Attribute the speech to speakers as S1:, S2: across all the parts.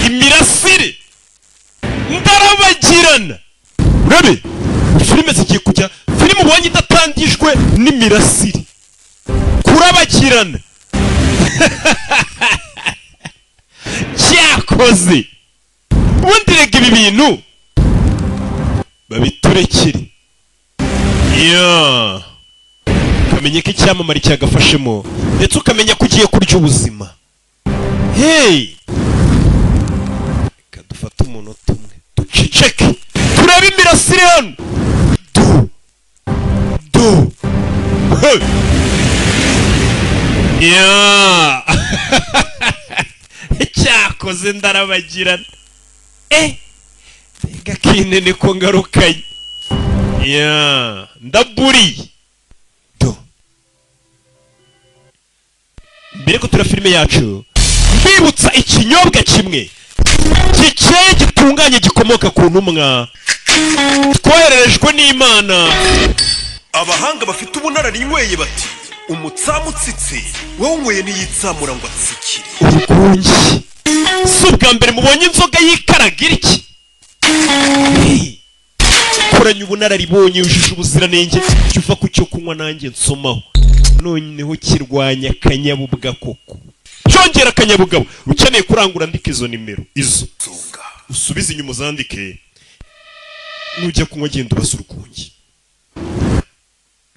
S1: imirasire ndarabagirana. Urabe filime zigiye kujya, filime ubonye idatangijwe n'imirasire, kurabagirana. Cyakoze ubundi rega ibi bintu babiturekere. Ukamenya ko icyamamare cyagafashemo, ndetse ukamenya ko ugiye kurya ubuzima. Hey, reka dufate umunota umwe duceceke turebe imirasire hano. Cyakoze ndarabagirana. Rega kinene ko ngarukanye. Ndaburiye. Mbere ko tura filime yacu, mbibutsa ikinyobwa kimwe gikeye gitunganye gikomoka ku ntumwa twohererejwe n'Imana.
S2: Abahanga bafite ubunararibonye bati umutsamu utsitse wowe unyweye n'iyitsamura ngo atsikire.
S1: Urukungi si ubwa mbere mubonye inzoga yikaragira iki. Koranya ubunararibonye yujuje ubuziranenge, cyuva ku cyo kunywa nanjye nsomaho. Noneho kirwanya akanyabubwa koko. Cyongera akanyabugabo. Ukeneye kurangura ndika izo nimero izo, usubize inyuma uzandike. Nujya kunywa genda ubasa urukungi.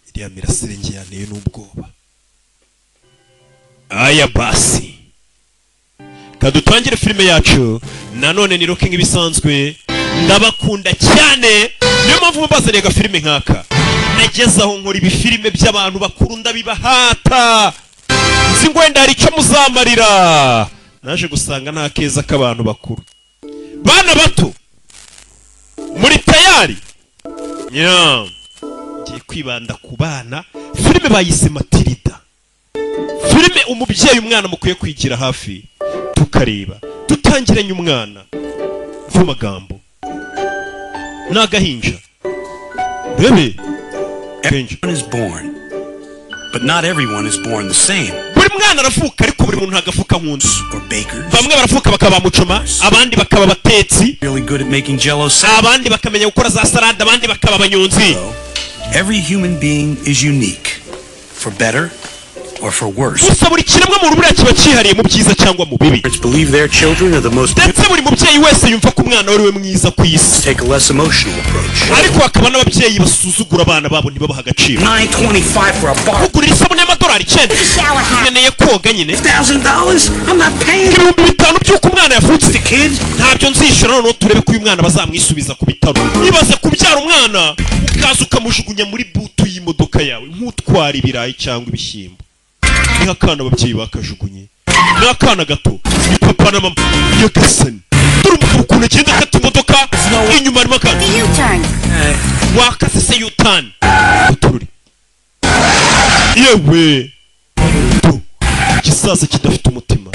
S1: Iriya mirasire nge yaneye n'ubwoba. Aya basi, kadutangire filime yacu. Nanone ni Rocky nk'ibisanzwe, ndabakunda cyane. Niyo mpamvu mubazaniye agafilime nk'aka. Nagezaho nkora ibifilime by'abantu bakuru ndabibahata. Nzi ngo wenda hari icyo muzamarira. Naje gusanga nta keza k'abantu bakuru. Bana bato, muri tayari? Ngiye kwibanda ku bana. Filime bayise Matilida. Filime umubyeyi umwana mukwiye kwigira hafi tukareba. Tutangiranye umwana vumagambo n'agahinja. Rebe,
S3: everyone is born, but not everyone is born the same.
S1: Buri mwana aravuka ariko buri muntu ntagafuka nk'undi.
S3: Or bakers.
S1: Bamwe baravuka bakaba bamucoma, abandi bakaba batetsi,
S3: really good at making jello salad.
S1: Abandi bakamenya gukora za salade, abandi bakaba abanyonzi.
S3: Every human being is unique, for better or for worse.
S1: Gusa buri kiremwa mu rubura kiba cyihariye mu byiza cyangwa mu bibi.
S3: Parents believe their children are the most.
S1: Ndetse buri mubyeyi wese yumva ko umwana we mwiza ku isi.
S3: Take a less emotional approach.
S1: Ariko hakaba n'ababyeyi basuzugura abana babo ntibabaha agaciro.
S3: $9.25 for a bottle.
S1: Kugurira isabune y'amadolari 9. Nkeneye koga nyine.
S3: $1,000? I'm not paying.
S1: $5,000 by'uko umwana yavutse. Kid, ntabyo nzishyura noneho turebe ko uyu mwana bazamwisubiza ku bitaro. Ibaze kubyara umwana ukaza ukamujugunya muri butu y'imodoka yawe nk'utwara ibirayi cyangwa ibishyimbo. Niha kana ababyeyi bakajugunye. N'akana gato ni papa na mama yagasani. Dore umugabo ukuntu agenda akata imodoka inyuma arimo akana. Wakase se U-turn. Tururi. Yewe. Gisaza kidafite umutima.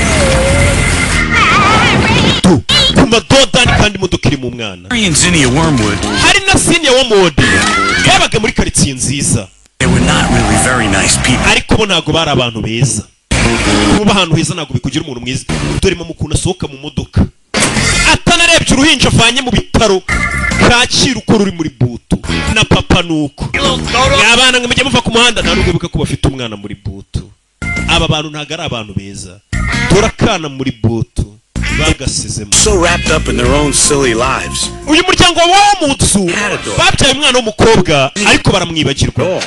S1: Ku madodani kandi imodoka iri mu mwana. Hari na Senior Wormwood. Yabaga muri karitsiye nziza.
S3: They were not really very nice people.
S1: Ariko bo ntago bari abantu beza. Kuba ahantu heza ntago bikugira umuntu mwiza. Dore mama ukuntu asohoka mu modoka atanarebye uruhinja avanye mu bitaro kacira uko ruri muri butu na papa nuko. Abana ngo mujye muva ku muhanda nta nubwo bibuka ko bafite umwana muri butu. Aba bantu ntago ari abantu beza. Dore akana muri butu bagasizemo.
S3: So wrapped up in their own silly lives.
S1: Uyu muryango wa Mutsu babyaye umwana w'umukobwa ariko baramwibagirwa.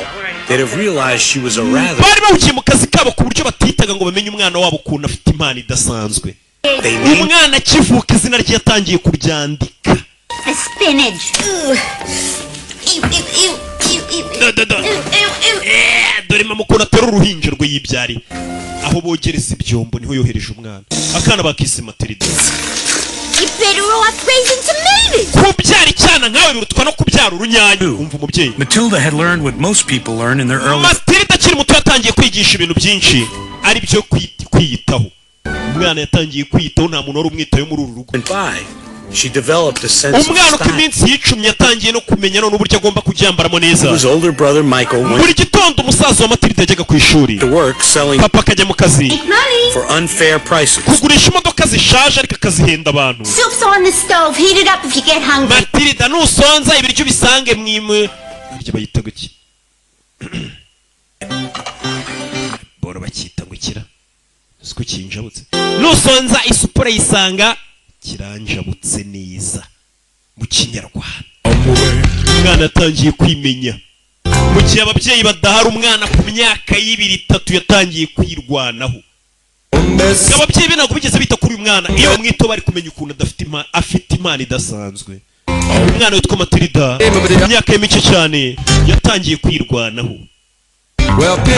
S3: They'd have realized she was a rather.
S1: Bari bawukiye mu kazi kabo ku buryo batitaga ngo bamenye umwana wabo ukuntu afite impano idasanzwe. Umwana akivuka izina rye yatangiye kuryandika.
S4: Spinach.
S1: Dore mama ukuntu atari uruhinja rwe yibyari. Aho bogereza ibyombo niho yohereje umwana. Akana bakise Matilida.
S4: You better grow up raising tomatoes.
S1: Kubyara icyana nkawe birutwa no kubyara urunyanya. Umva umubyeyi.
S3: Matilda had learned what most people learn in their early.
S1: Matilda akiri muto yatangiye kwigisha ibintu byinshi ari byo kwiyitaho. Umwana yatangiye kwiyitaho nta muntu wari umwitaho muri uru rugo.
S3: She developed a sense of
S1: umwana uko
S3: style.
S1: iminsi yicumye yatangiye no kumenya none uburyo agomba kuryambaramo neza.
S3: His older brother Michael
S1: buri
S3: went
S1: gitondo umusaza wa Matilda yajyaga ku ishuri,
S3: to work selling
S1: papa akajya mu kazi
S3: for unfair prices.
S1: kugurisha imodoka zishaje ariko akazihenda abantu.
S4: Soup's on the stove. Heat it up if you get hungry.
S1: Matilda nusonza ibiryo bisange mwimwe ibyo bayita guki boro bakita gukira siko kinjabutse. Nusonza isupure yisanga kiranjabutse neza mu kinyarwanda. Umwana atangiye kwimenya mu gihe ababyeyi badahari, umwana ku myaka y'ibiri itatu yatangiye kwirwanaho. Ababyeyi be ntabwo bigeze bita kuri uyu mwana, iyo bamwito bari kumenya ukuntu afite impano idasanzwe. Umwana witwa Matilda mu myaka ye mike cyane yatangiye kwirwanaho.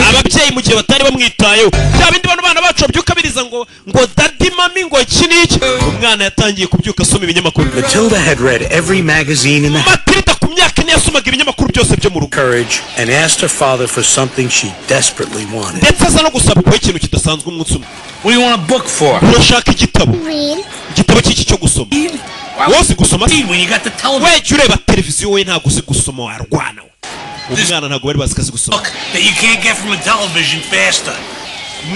S1: Ababyeyi mu gihe batari bamwitayeho, bya bindi bana bacu babyuka biriza ngo daddy mami ngo iki n'iki, umwana yatangiye kubyuka asoma ibinyamakuru.
S3: Matilda had read every magazine in the
S1: Matilda ku myaka ine yasomaga ibinyamakuru byose byo mu rugo.
S3: Courage and asked her father for something she desperately wanted.
S1: Ndetse aza no gusaba ko ikintu kidasanzwe umunsi umwe.
S3: What do you want a book for?
S1: Urashaka igitabo?
S4: Read.
S1: Igitabo cy'iki cyo gusoma. Wose gusoma?
S3: When you got the television.
S1: Weje ureba televiziyo we ntabwo uzi gusoma warwana. Umwana ntabwo bari bazi kazi gusoma.
S3: That you can't get from a television faster.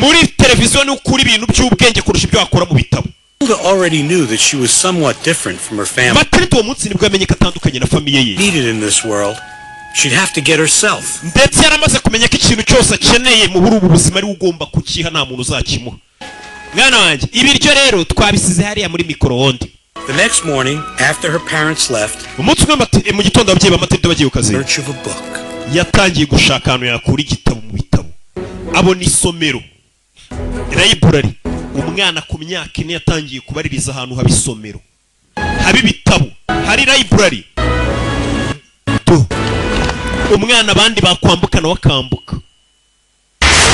S1: Muri televiziyo ni ukuri ibintu by'ubwenge kurusha ibyo wakora mu bitabo.
S3: Matilda already knew that she was somewhat different from her family.
S1: Matilda uwo munsi nibwo yamenye ko atandukanye na famiye ye.
S3: Needed in this world, she'd have to get herself.
S1: Ndetse yaramaze kumenya ko ikintu cyose akeneye mu buri ubu buzima ari ugomba kukiha, nta muntu uzakimuha. Mwana wanjye ibiryo rero twabisize hariya muri micro-onde.
S3: The next morning, after her parents left,
S1: Umunsi umwe mu gitondo ababyeyi ba Matilda bagiye ku kazi,
S3: search of a book.
S1: yatangiye gushaka ahantu yakura igitabo mu bitabo. Abona isomero, library. Umwana ku myaka ine yatangiye kubaririza ahantu haba isomero, haba ibitabo, hari library. Umwana abandi bakwambukana wakambuka,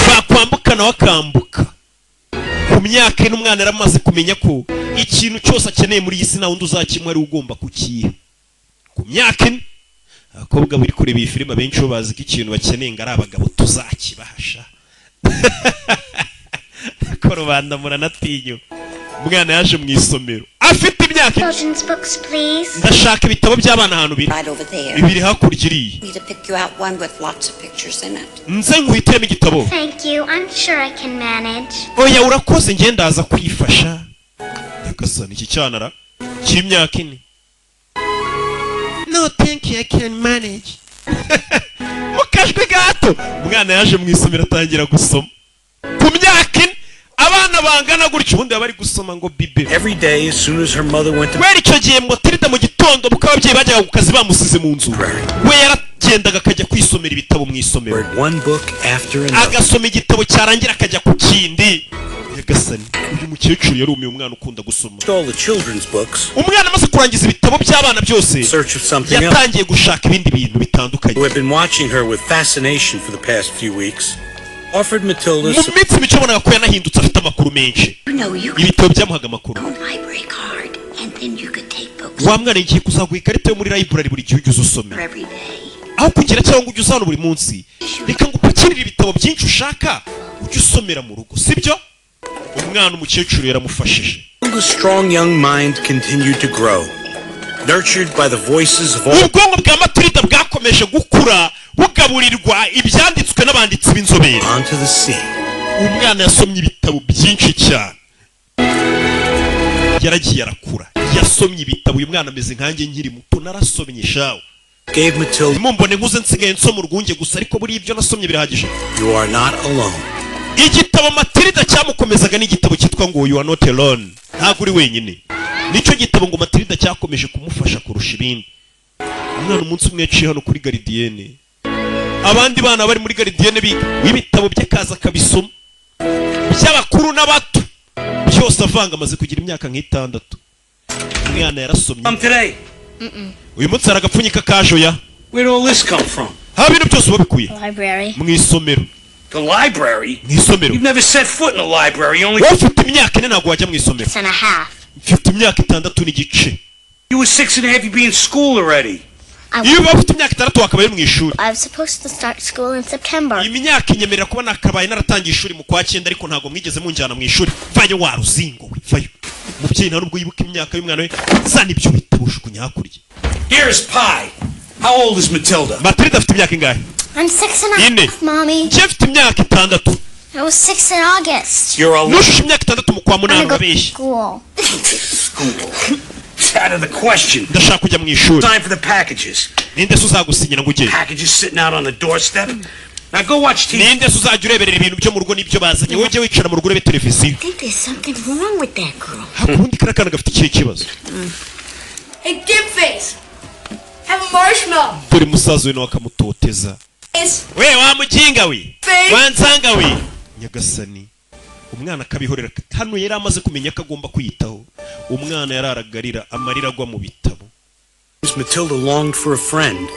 S1: bakwambukana wakambuka. Ku myaka ine umwana yaramaze kumenya ko ikintu cyose akeneye muri iyi si nta wundi uzakimuha, ari ugomba kukiha. Ku myaka ine abakobwa bari kureba iyi filime benshi bo bazi ko ikintu bakeneye ngo ari abagabo tuzakibahasha. Ko rubanda muranatinya. Umwana yaje mu isomero afite imyaka.
S4: Children's books, please.
S1: Ndashaka ibitabo by'abana ahantu biri.
S5: Right over there.
S1: Bibiri hakurya iriya.
S5: Need to pick you out one with lots of pictures in it.
S1: Nze nkwitiremo igitabo.
S4: Thank you. I'm sure I can manage.
S1: Oya urakoze ngenda ndaza kwifasha. Yagasana iki cyanara cy'imyaka ine. No thank you, I can manage. Mukajwe gato. Umwana yaje mu isomero atangira gusoma. Ku myaka ine abana bangana gutyo ubundi bari gusoma ngo bibe.
S3: Every day, as soon as her mother went to
S1: Weri icyo gihe Matilda mu gitondo buko ababyeyi bajyaga ku kazi bamusize mu nzu, we yaragendaga akajya kwisomera ibitabo mu isomero.
S3: read one book after another.
S1: Agasoma igitabo cyarangira akajya ku kindi. Yagasani uyu mukecuru yarumiye umwana ukunda gusoma.
S3: All the children's books.
S1: Umwana amaze kurangiza ibitabo by'abana byose,
S3: Search of something else.
S1: yatangiye gushaka ibindi bintu bitandukanye.
S3: Who had been watching her with fascination for the past few weeks, offered Matilda
S1: Mu minsi mike abonaga ko yanahindutse afite amakuru menshi.
S5: You know, you could
S1: Ibitabo byamuhaga amakuru.
S5: own library card, and then you could take books
S1: Wa mwana igiye kuzaguha ikarita yo muri library buri gihe ujya
S5: for
S1: usomera.
S5: every day.
S1: Aho kugira cyangwa ujya uzana buri munsi, reka ngo upakirire ibitabo byinshi ushaka ujye usomera mu rugo, sibyo? Umwana umukecuru yaramufashije.
S3: Matilda's strong young mind continued to grow, nurtured by the voices of all.
S1: Ubwonko bwa Matilda bwakomeje gukura bugaburirwa ibyanditswe n'abanditsi b'inzobere.
S3: Onto the sea.
S1: Umwana yasomye ibitabo byinshi cyane, yaragiye arakura, yasomye ibitabo. Uyu mwana ameze nkanjye nkiri muto, narasomye shawe.
S3: Gave Matilda,
S1: Mumbone nkuze nsigaye nsoma urwunge gusa, ariko buri ibyo nasomye birahagije.
S3: you are not alone.
S1: Igitabo Matilda cyamukomezaga ni igitabo cyitwa ngo You Are Not Alone, ntabwo uri wenyine. Nicyo gitabo ngo Matilda cyakomeje kumufasha kurusha ibindi. Umwana umunsi umwe yaciye hano kuri Gardienne, abandi bana bari muri Gardienne biga, w'ibitabo bye kaza kabisoma, by'abakuru n'abato byose avanga, amaze kugira imyaka nk'itandatu. Umwana yarasomye.
S3: Today.
S1: Uyu munsi hari agapfunyika kajoya.
S3: Where'd all this come from?
S1: Ha bintu byose babikuye
S4: Library.
S1: mu isomero.
S3: The library?
S1: Mu isomero.
S3: You've never set foot in a library, only.
S1: Wowe ufite imyaka ine ntabwo wajya mu isomero.
S4: 6.5.
S1: Mfite imyaka itandatu n'igice.
S3: You were 6.5, you'd be in school already.
S1: Iyo uba ufite imyaka itandatu wakabaye mu ishuri.
S4: I was supposed to start school in September.
S1: Imyaka inyemerera kuba nakabaye naratangiye ishuri mu kwa 9, ariko ntabwo mwigeze munjyana mu ishuri. Vayo waruzingo we, vayo. umubyeyi nta nubwo yibuka imyaka y'umwana we zana ibyo bitabo jugunya hakurya.
S3: Here's Pi. How old is Matilda?
S1: Matilda afite imyaka ingahe?
S4: I'm 6.5, Mommy.
S1: Njye afite imyaka 6.
S4: I was 6 in August.
S3: You're a
S1: nushushe imyaka 6 mu kwa munani urabeshya.
S4: School.
S3: It's out of the question.
S1: Ndashaka kujya mu ishuri.
S3: Time for the packages.
S1: Ninde se uzagusinyira ngo ugende?
S3: Packages sitting out on the doorstep. Now go watch TV.
S1: Ninde se uzajya ureberera ibintu byo mu rugo n'ibyo bazanye? Wowe wicara mu rugo urebe televiziyo.
S5: I think there's something wrong with that girl.
S1: Hakundi karakana gafite ikihe kibazo?
S6: Hey, Dip Face! Have a marshmallow!
S1: Dore musaza we nawe akamutoteza. We wa mujinga we! Wansanga we! Nyagasani. Umwana akabihorera hano yari amaze kumenya ko agomba kwiyitaho. Umwana yararagarira amarira agwa mu bitabo.
S3: Matilda longed for a friend.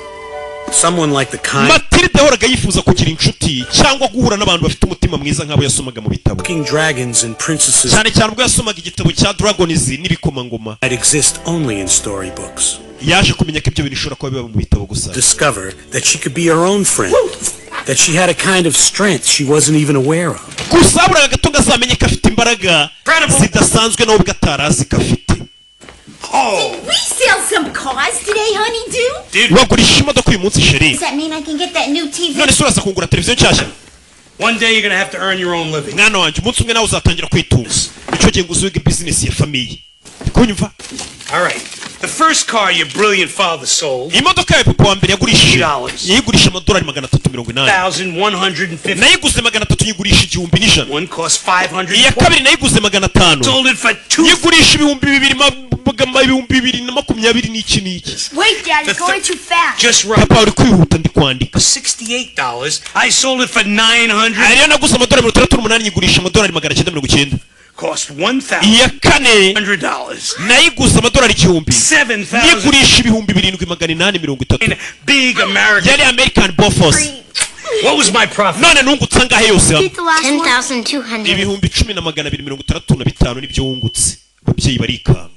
S3: Someone like the kind.
S1: Matilda yahoraga yifuza kugira inshuti cyangwa guhura n'abantu bafite umutima mwiza nk'abo yasomaga mu bitabo.
S3: King dragons and princesses.
S1: Cyane cyane ubwo yasomaga igitabo cya Dragons n'ibikomangoma.
S3: That exist only in storybooks.
S1: Yaje kumenya ko ibyo bintu bishobora kuba biba mu bitabo gusa.
S3: Discover that she could be her own friend. That she had a kind of strength she wasn't even aware of.
S1: Gusa buraga gato ngazamenye ko afite imbaraga zidasanzwe nawe bwatarazi ko afite.
S3: Oh!
S4: We sell some cars today, honey,
S1: Wagurisha imodoka uyu munsi sheri.
S4: Does that mean I can get that new TV?
S1: None se uraza kugura televiziyo nshyashya?
S3: One day you're gonna have to earn your own living.
S1: Mwana wanjye umunsi umwe nawe uzatangira kwitunga. Nicyo gihe ngo uzuge business ya famiye. Kunyumva?
S3: All right. The first car your brilliant father sold.
S1: Imodoka yawe papa wa mbere yagurishije. Yigurisha amadolari $380.
S3: 1,150.
S1: Nayiguze $300 yigurisha $1,000.
S3: One cost 500.
S1: Iya kabiri nayiguze $500.
S3: Sold it for 2.
S1: Yigurisha $2,220 n'iki n'iki.
S6: Wait, Dad, it's going too fast.
S3: Just right.
S1: Papa uri kwihuta ndi kwandika.
S3: $68. I sold it for 900.
S1: Ariyo naguze amadolari $308 nyigurisha amadolari $990.
S3: Cost $1,000.
S1: Iya kane nayiguze amadolari $1,000. Yigurisha $2,730.
S3: Big American.
S1: Yari American Bofors.
S3: What was my profit?
S1: None nungutse angahe yose hamwe?
S4: 10,200.
S1: $10,235 nibyo wungutse. Ababyeyi barikanga.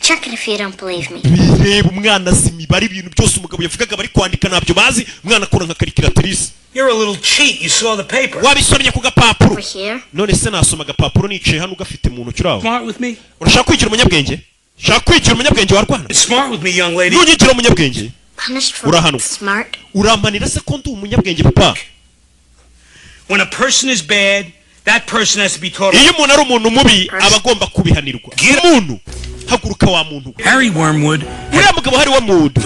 S4: Check it if you don't believe me.
S1: Bireba umwana azi imibare ibintu byose umugabo yavugaga bari kwandika ntabyo bazi umwana akora nka calculatrice.
S3: You're a little cheat. You saw the paper.
S1: Wabisomye ku gapapuro.
S4: Over here.
S1: None se nasoma agapapuro nicaye hano ugafite mu ntoki uraho.
S3: Smart with me?
S1: Urashaka kwigira umunyabwenge? Shaka kwigira umunyabwenge warwana?
S3: Smart with me, young lady.
S1: Nunyigira umunyabwenge?
S4: Punished for
S1: Urahanwa.
S4: smart.
S1: Urampanira se ko ndi umunyabwenge papa?
S3: When a person is bad, that person has to be taught.
S1: Iyo umuntu ari umuntu mubi aba agomba kubihanirwa. Umuntu haguruka wa muntu.
S3: Harry Wormwood.
S1: Uriya mugabo hari wa Mood.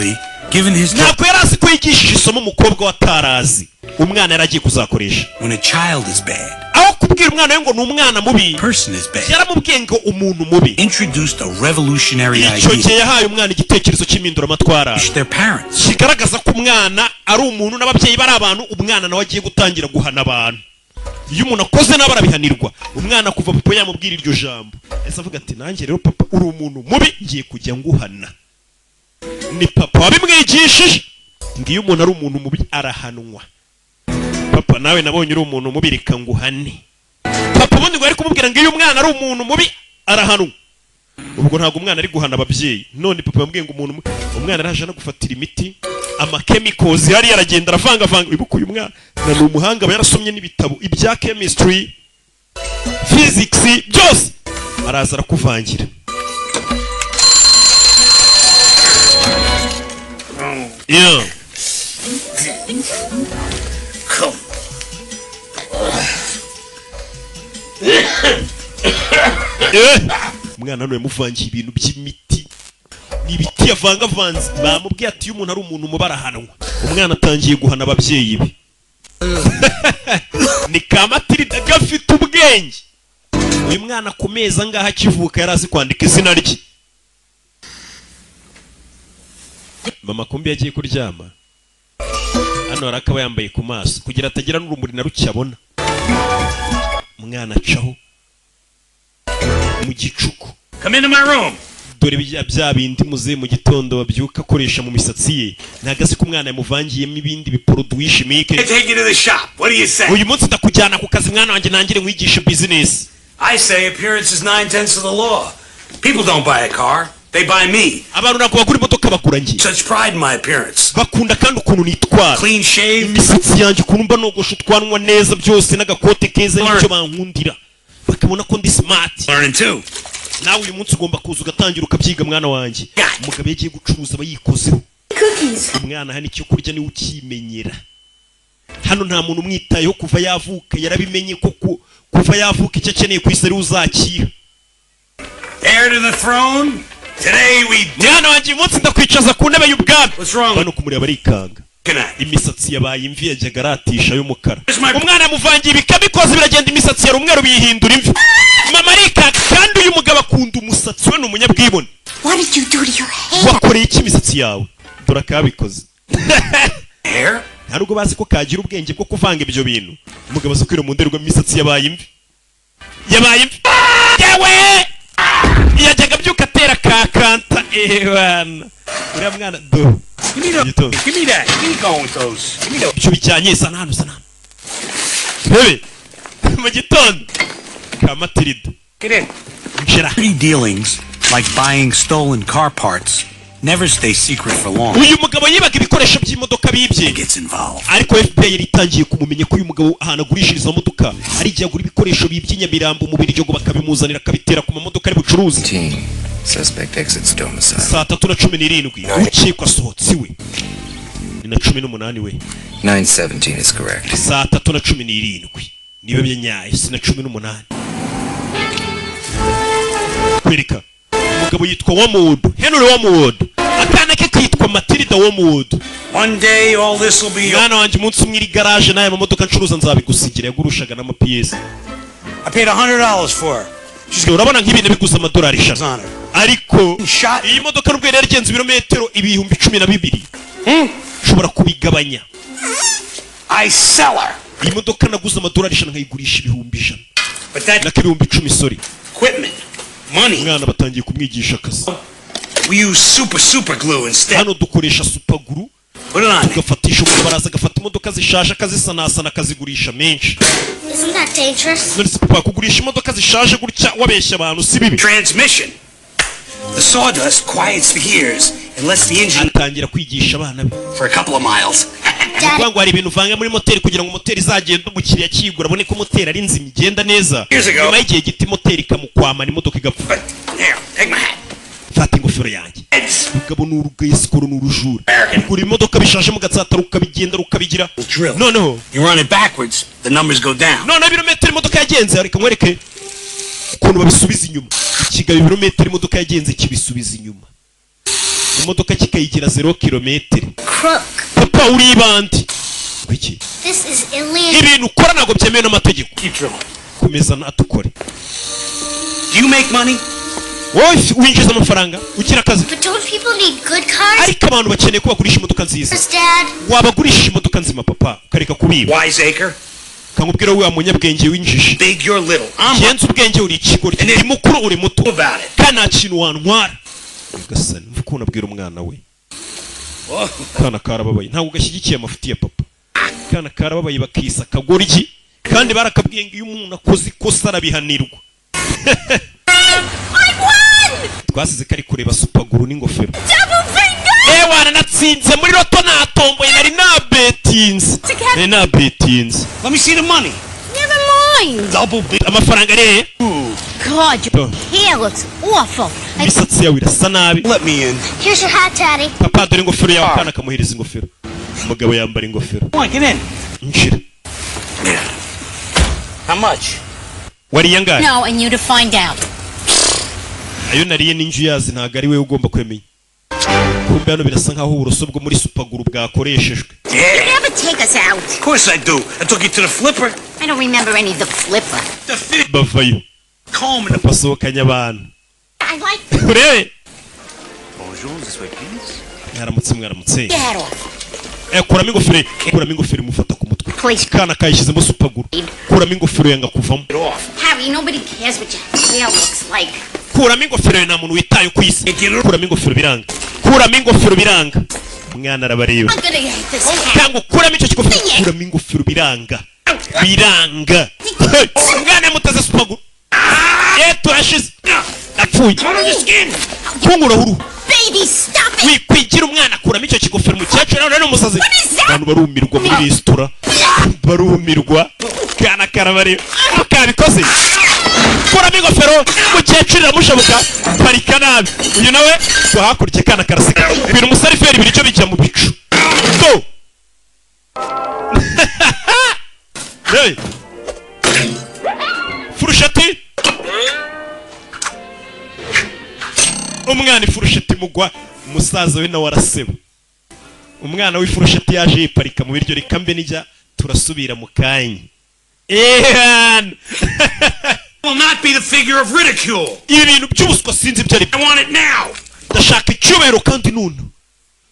S3: Given his
S1: ntabwo yari azi ko yigishije isomo umukobwa watarazi. Umwana yari agiye kuzakoresha.
S3: When a child is bad.
S1: Aho kubwira umwana we ngo ni umwana mubi.
S3: Person is bad.
S1: Yaramubwiye ngo umuntu mubi.
S3: Introduced a revolutionary idea.
S1: Icyo gihe yahaye umwana igitekerezo cy'impinduramatwara.
S3: Their parents.
S1: Kigaragaza ko umwana ari umuntu n'ababyeyi bari abantu umwana nawe agiye gutangira guhana abantu. Iyo umuntu akoze nawe arabihanirwa. Umwana kuva papa yamubwira iryo jambo. Ese avuga ati nanjye rero papa uri umuntu mubi ngiye kujya nguhana. Ni papa wabimwigishije. Ngiyo umuntu ari umuntu mubi arahanwa. Papa nawe nabonye uri umuntu mubi reka nguhane. Papa ubundi ngo ari kumubwira ngo iyo umwana ari umuntu mubi arahanwa. Ubwo ntabwo umwana ari guhana ababyeyi. None papa yambwiye ngo umwana araje no gufatira imiti ama chemicals yari yaragenda aravanga ibukuye umwana na umuhanga aba yarasomye n'ibitabo ibya chemistry physics byose araza arakuvangira. Yeah.
S3: Come.
S1: Umwana none yamuvangiye ibintu by'imiti n'ibiti yavangavanze bamubwiye ati iyo umuntu ari umuntu mubarahanwa. Umwana atangiye guhana ababyeyi be. Ni Matilda gafite ubwenge. Uyu mwana ku meza ngaha akivuka yari azi kwandika izina rye. Mama kumbi yagiye kuryama. Hano arakaba yambaye ku maso kugira atagira n'urumuri na ruke abona. Umwana acaho mu gicuku.
S3: Come into my room.
S1: Dore bya bindi muze mu gitondo babyuka akoresha mu misatsi ye. Ntagaze ko umwana yamuvangiyemo ibindi biproduit chimique.
S3: Take you to the shop. What do you say?
S1: Uyu munsi ndakujyana ku kazi mwana wanjye nangire nkwigishe business.
S3: I say appearance is 9/10 of the law. People don't buy a car. They buy me.
S1: Abantu nako bagura imodoka bakura ngiye.
S3: Such pride in my appearance.
S1: Bakunda kandi ukuntu nitwara.
S3: Clean shave.
S1: Imisatsi yanjye ukuntu mba nogosha utwanwa neza byose n'agakote keza n'icyo bankundira. Bakabona ko ndi smart.
S3: Learning too.
S1: nawe uyu munsi ugomba kuza ugatangira ukabyiga mwana wanjye. Umugabo yagiye gucuruza abayikozeho.
S4: Cookies.
S1: Umwana hano icyo kurya ni ukimenyera. Hano nta muntu umwitayeho kuva yavuka, yarabimenye ko kuva yavuka icyo akeneye ku isi ari uzakira.
S3: Heir to the throne. Today we
S1: mwana wanjye uyu munsi ndakwicaza ku ntebe y'ubwami. Bano kumureba barikanga. Imisatsi yabaye imvi yajyaga aratisha y'umukara. Umwana yamuvangiye ibikabikoze biragenda imisatsi yari umweru biyihindura imvi. Mama arikanga kandi uyu mugabo akunda umusatsi we ni umunyabwibone.
S4: What did you do to your hair?
S1: Wakoreye iki imisatsi yawe? Dore akabikoze.
S3: hair.
S1: Ntabwo bazi ko kagira ubwenge bwo kuvanga ibyo bintu. Umugabo azi kwira mu nderwa imisatsi yabaye imvi. Yabaye imvi. Yewe! Yajyaga byuka atera kakanta bana. Uriya mwana do.
S3: Give me that. Give me going with those. Give me those.
S1: Icyo bijyanye sana. Bebe. Mu gitondo. Ka matilida.
S3: Get in.
S1: Njera.
S3: Dirty dealings, like buying stolen car parts, never stay secret for long.
S1: Uyu mugabo yibaga ibikoresho by'imodoka bibye.
S3: Gets involved.
S1: Ariko FPR itangiye kumumenya ko uyu mugabo ahantu agurishiriza modoka ari igihe agura ibikoresho by'inyamirambo mu biryo bakabimuzanira akabitera ku mamodoka ari bucuruzi.
S7: Suspect exits domicile.
S1: Saa 3:17 ukekwa asohotse iwe. Ni na 18 we.
S7: 917 is correct.
S1: Saa 3:17 niyo byenyaye si na 18. Kwereka umugabo yitwa Wormwood, Henry Wormwood. Akana ke kitwa Matilda Wormwood.
S3: One day all this will be.
S1: Mwana wanjye umunsi umwe iri garage naye amamodoka ncuruza nzabigusigira yagurushaga n'ama PS.
S3: I paid $100 for her.
S1: Urabona nk'ibintu biguza amadolari 100. Ariko iyi modoka nubwo yari yagenze ibirometero 12,000. Ushobora kubigabanya.
S3: I sell her.
S1: Iyi modoka naguze amadolari 100 nkayigurisha 1,000.
S3: But that
S1: na 10,010 sorry.
S3: Equipment. Money.
S1: Mwana batangiye kumwigisha akazi.
S3: We use super glue instead.
S1: Hano dukoresha super glue. Tugafatisha umubaraza gafata imodoka zishaje akazisanasana akazigurisha menshi.
S4: Isn't that dangerous?
S1: None se papa kugurisha imodoka zishaje gutya wabeshya abantu si bibi.
S3: Transmission. The sawdust quiets the gears and lets the engine
S1: atangira kwigisha abana be
S3: for a couple of miles.
S1: Ngo hari ibintu vanga muri moteri kugira ngo moteri izagenda umukiriya kigura abone ko moteri ari nzima igenda neza. Nyuma y'igihe giti moteri ikamukwamana imodoka igapfa.
S3: Take my hat.
S1: Fata ingofero yanjye. Ugabo n'urugayisukuru n'urujura. Kuri imodoka bishaje mu gatsata rukabigenda rukabigira. Noneho
S3: you run it backwards, the numbers go down.
S1: None ibirometero imodoka yagenze ariko mwereke ukuntu babisubiza inyuma. Ikigabe ibirometero imodoka yagenze kibisubiza inyuma. Imodoka kikayigira 0 kilometero. Papa uri bandi. Wiki.
S4: This is illegal.
S1: Ibintu ukora nago byemewe n'amategeko.
S3: Keep drilling.
S1: Kumeza na atukore.
S3: Do you make money?
S1: Winjiza amafaranga ugira akazi.
S4: But don't people need good cars?
S1: Ariko abantu bakeneye ko bagurisha imodoka nziza.
S4: Dad.
S1: Wabagurisha imodoka nzima papa ukareka kubiba.
S3: Wiseacre.
S1: Kangubwira we amunyabwenge winjije.
S3: Big you're little.
S1: Yenze ubwenge uri ikigori. Ndi mukuru uri muto. Kana kintu wantwara. Gasani mvuko nabwira umwana we. Kana karababaye ntabwo gashyigikiye amafuti ya papa. Kana karababaye bakisa kagoryi kandi barakabwiye ngo iyo umuntu akoze ikosa arabihanirwa. Twasize kari kureba supaguru n'ingofero. Ewana natsinze muri loto natomboye nari nabetinze.
S3: Let me see the money.
S4: Never mind.
S3: Double bit.
S1: Amafaranga re.
S4: God, your hair looks awful.
S1: Misatsi yawe irasa nabi.
S3: Let me in.
S4: Here's your hat, Daddy.
S1: Papa dore ingofero yawe kana kamuhereza ingofero. Umugabo yambara ingofero.
S3: Come on, get in.
S1: Njira.
S3: How much?
S1: Wari yangaye?
S5: No, and you to find out.
S1: Ayo nariye n'inju yazi ntago ari we ugomba kwemenya. Kumbe hano birasa nkaho uburoso bwo muri supaguru bwakoreshejwe.
S5: You never take us out.
S3: Of course I do. I took you to the flipper.
S5: I don't remember any of the flipper.
S3: The fit.
S1: Bavayo.
S3: Comb and the
S1: Pasohokanya abantu.
S5: I like
S1: Urebe.
S3: Bonjour, this way please.
S1: Mwaramutse.
S5: Get off.
S1: Kuramo ingofero mufata ku mutwe.
S5: Please.
S1: Kana kayishyizemo supaguru. Kuramo ingofero yanga kuvamo.
S3: Get off.
S5: Harry, nobody cares what your hair looks like.
S1: Kuramo ingofero nta muntu witaye ku isi. Kuramo ingofero biranga. Umwana arabareba.
S5: I'm gonna hate this hat.
S1: Kango kuramo icyo kigofero. Kuramo ingofero biranga. Umwana mutaze supaguru. Turashize. Apfuye. Kungura huru.
S5: baby, stop it!
S1: wikwigira umwana kuramo icyo kigofero umukecuru nawe n'umusazi
S5: What is that?
S1: abantu barumirwa muri resitora barumirwa kana karabari kabikoze kuramo ingofero umukecuru iramushabuka parika nabi uyu nawe ngo hakurya kana karaseka ibintu umusariferi biri cyo bijya mu bicu go hey furushati umwana ifurushati mugwa umusaza we nawe araseba umwana w'ifurushati yaje yiparika mu biryo rikambe nijya turasubira mu kanya
S3: Will not be the figure of ridicule.
S1: ibi bintu by'ubuswa sinzi ibyo ari
S3: I want it now.
S1: ndashaka icyubahiro kandi nunu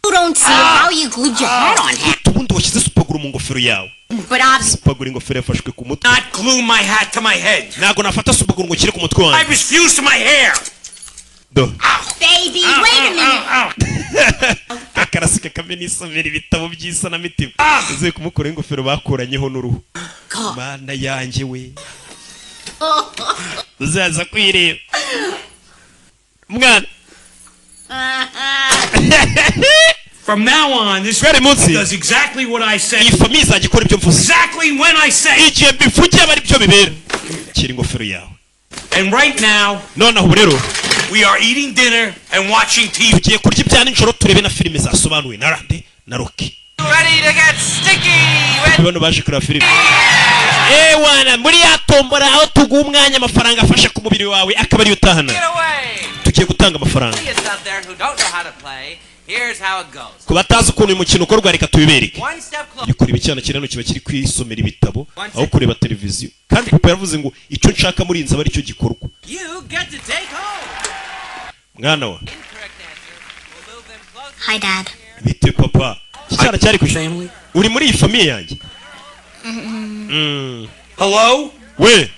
S5: You don't see how you glued your hat on him.
S1: ubundi washyize supaguru mu ngofero yawe
S5: But obviously,
S1: supaguru ingofero yafashwe ku mutwe
S3: Not glue my hat to my head.
S1: ntabwo nafata supaguru ngo nshyire ku mutwe
S3: I
S1: wanjye
S3: refuse to my hair.
S1: do
S5: baby, wait a minute.
S1: akarasika kamwe n'isomera ibitabo by'isanamitima uziye kumukuraho ingofero bakuranyeho n'uruhu
S5: God.
S1: mana yanjye we uzaza kwireba mwana
S3: From now on, this
S1: Very munsi.
S3: does exactly what I say.
S1: iyi famiye izajya ikora ibyo mvuze
S3: Exactly when I say.
S1: igihe mbivugiye aba ari byo bibera shyira ingofero yawe
S3: And right now,
S1: nonaha ubu rero
S3: we are eating dinner and watching TV.
S1: tugiye kurya ibya nijoro turebe na filime zasobanuwe na rande na roki
S8: Ready to get sticky.
S1: bano baje kureba filime wana muri ya tombora aho tuguha umwanya amafaranga afasha ku mubiri wawe akaba ariyo utahana
S8: Get away.
S1: tugiye gutanga amafaranga
S8: Idiots out there who don't know how to play. Here's how it goes.
S1: ku batazi ukuntu uyu mukino ukorwa reka tubibereke
S8: One step closer.
S1: iyo kureba icyana kirano kiba kiri kwisomera ibitabo aho kureba televiziyo kandi papa yaravuze ngo icyo nshaka muri iyi nzu aba aricyo gikorwa
S8: You get to take home.
S1: mwana wa
S8: Incorrect answer. We'll move them closer.
S5: Hi, Dad.
S1: bite papa iki cyana cyari ku
S3: Family?
S1: uri muri iyi famiye yanjye
S3: Hello?
S1: we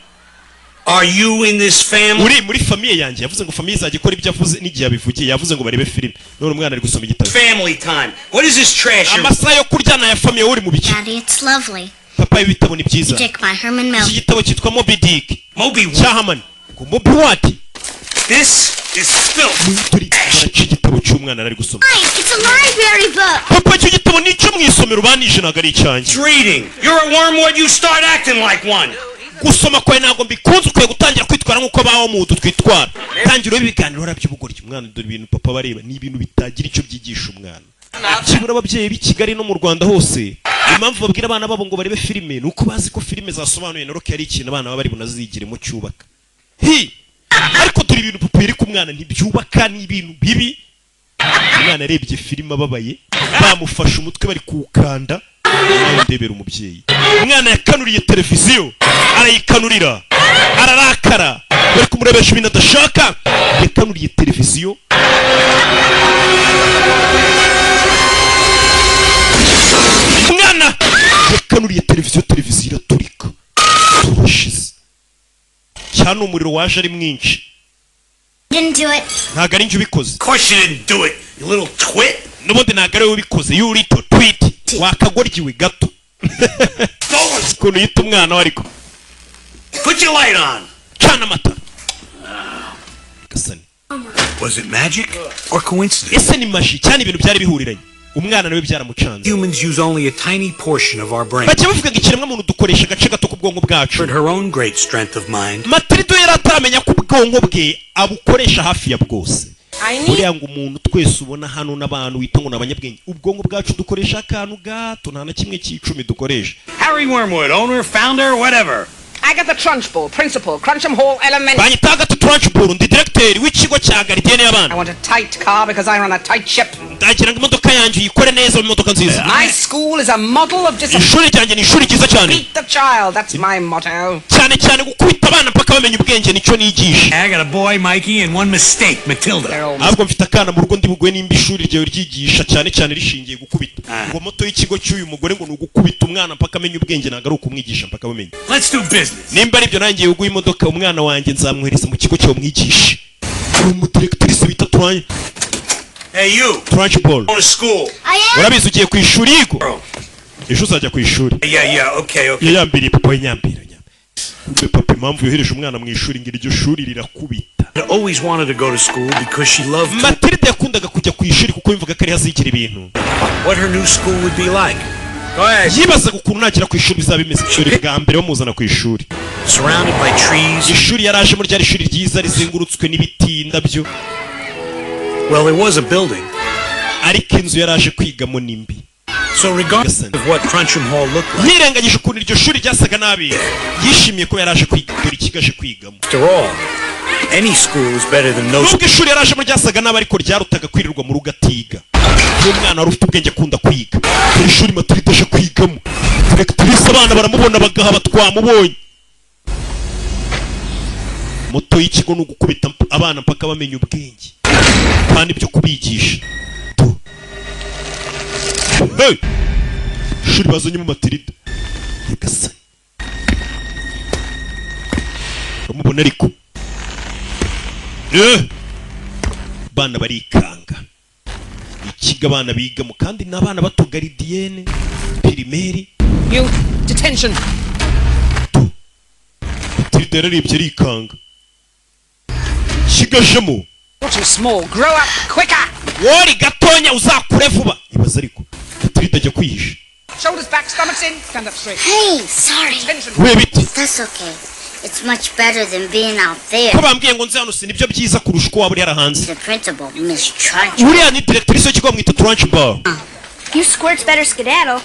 S3: Are you in this family?
S1: uri muri famiye yanjye yavuze ngo famiye izajya ikora ibyo avuze n'igihe yabivugiye yavuze ngo barebe filime none umwana ari gusoma igitabo
S3: Family time. What is this trash?
S1: amasaha yo kuryana ya famiye uri mu biki
S5: Daddy, it's lovely.
S1: papa ibi bitabo ni byiza
S5: Dick by Herman
S1: iki
S5: Melville.
S1: gitabo cyitwa Moby Dick
S3: Moby,
S1: cyahamani ngo Moby what
S3: this is filth.
S1: turi baraca igitabo cy'umwana ari gusoma
S5: Nice, it's a library book.
S1: papa icyo gitabo ni icyo mu isomero banije ntabwo ari icyanjye
S3: It's reading. You're a wormwood, you start acting like one.
S1: gusoma kwawe ntabwo mbikunze ukwiye gutangira kwitwara nk'uko abaho mu twitwara tangira ibiganiro by'ubugoryi umwana dore ibintu papa bareba ni ibintu bitagira icyo byigisha umwana kibura ababyeyi b'i Kigali no mu Rwanda hose impamvu babwira abana babo ngo barebe filime ni uko bazi ko filime zasobanuye na roke ari ikintu abana baba bari bunazigire mu cyubaka ariko dore ibintu papa yari ku mwana ntibyubaka ni ibintu bibi umwana arebye filime ababaye bamufashe umutwe bari kuwukanda nawe ndebera umubyeyi umwana yakanuriye televiziyo arayikanurira ararakara bari kumurebesha ibintu adashaka yakanuriye televiziyo umwana yakanuriye televiziyo iraturika turashize cyane umuriro waje ari mwinshi
S5: Didn't do it.
S1: ntabwo ari njye ubikoze
S3: Of course you didn't do it, you little twit.
S1: n'ubundi ntabwo ari wowe ubikoze you little twit wakagoryiwe gato ukuntu yita umwana we ariko
S3: Put your light on.
S1: cana amatara gasani
S3: Was it magic or coincidence?
S1: ese ni maji cyane ibintu byari bihuriranye umwana nawe byaramucanze
S9: Humans use only a tiny portion of our brain.
S1: bajya bavuga ngo ikiremwa muntu dukoresha agace gato k'ubwonko bwacu
S9: But her own great strength of mind.
S1: matilida yari ataramenya ko ubwonko bwe abukoresha hafi ya bwose buriya ngo umuntu twese ubona hano n'abantu wita ngo ni abanyabwenge ubwonko bwacu dukoresha akantu gato nta na kimwe cy'icumi dukoresha
S3: Harry Wormwood, owner, founder, whatever.
S8: Agatha Trunchbull, principal, Cruncham Hall Elementary.
S1: banyita Agatha Trunchbull ndi directeur w'ikigo cya garidiyene y'abana
S8: I want a tight car because I run a tight ship.
S1: ndagira ngo imodoka yanjye uyikore neza mu modoka nziza
S8: My school is a model of discipline.
S1: ishuri ryanjye ni ishuri ryiza cyane
S8: Beat the child, that's my motto.
S1: cyane cyane gukubita abana mpaka bamenya ubwenge nicyo nigisha
S3: I got a boy, Mikey, and one mistake, Matilda.
S1: ahubwo mfite akana mu rugo ndi bugwe nimba ishuri ryawe ryigisha cyane cyane rishingiye gukubita ngo moto y'ikigo cy'uyu mugore ngo ni ugukubita umwana mpaka amenya ubwenge ntabwo ari ukumwigisha mpaka bamenya
S3: Let's do business.
S1: nimba aribyo nanjye uguha imodoka umwana wanjye nzamwohereza mu kigo cyawe umwigishe uri umudirektrice bita
S3: Hey, you.
S1: Trunchbull
S3: Going to school.
S5: I am.
S1: urabizi ugiye ku ishuri yigo ejo uzajya ku ishuri
S3: Yeah, okay.
S1: yayambiriye papa we nyambira umbe papa impamvu yohereje umwana mu ishuri ngo iryo shuri rirakubita
S9: always wanted to go to school because she loved
S1: Matilda yakundaga kujya ku ishuri kuko yumvaga ko ari hazigira ibintu.
S9: what her new school would be like. Go ahead.
S1: Yibazaga ukuntu nagera ku ishuri bizaba bimeze. Ishuri bwa mbere bamuzana ku ishuri.
S9: Surrounded by trees.
S1: Ishuri yaraje muri ryari ishuri ryiza rizengurutswe n'ibiti indabyo.
S9: Well, there was a building.
S1: Ariko inzu yaraje kwigamo nimbi.
S9: So regardless of what Crunchum Hall looked like.
S1: Yirengagije ukuntu iryo shuri ryasaga nabi. Yishimiye ko yaraje kwiga dore ikigaje kwigamo.
S9: After all, any school is better than no school.
S1: Nubwo ishuri yaraje muri ryasaga nabi ariko ryarutaga kwirirwa mu rugo atiga. Umwana wari ufite ubwenge akunda kwiga. Iri shuri Matilda aje kwigamo. Directrice abana baramubona bagahaba twamubonye. Moto y'ikigo no gukubita abana mpaka bamenya ubwenge. Kandi byo kubigisha. Hey! Shuri bazanye mu Matilda. Yagasani. Bamubona ariko. Bana barikanga. Ikiga abana bigamo kandi n'abana bato garidienne primaire.
S10: You detention.
S1: Matilda yararibye arikanga. Kigajemo.
S10: You're too small. Grow up quicker.
S1: Wori gatonya uzakure vuba. Ibaza ariko. Matilda ajya kwihisha.
S10: Shoulders back, stomachs in. Stand up straight.
S4: Hey, sorry. That's okay. It's much better than being out there.
S1: Ko bambwiye ngo nze hano sinibyo byiza kurusha uko waba uri hanze.
S4: The principal, Miss Trunchbull.
S1: Uriya ni directrice y'kigo mwita Trunchbull.
S6: You squirts better skedaddle.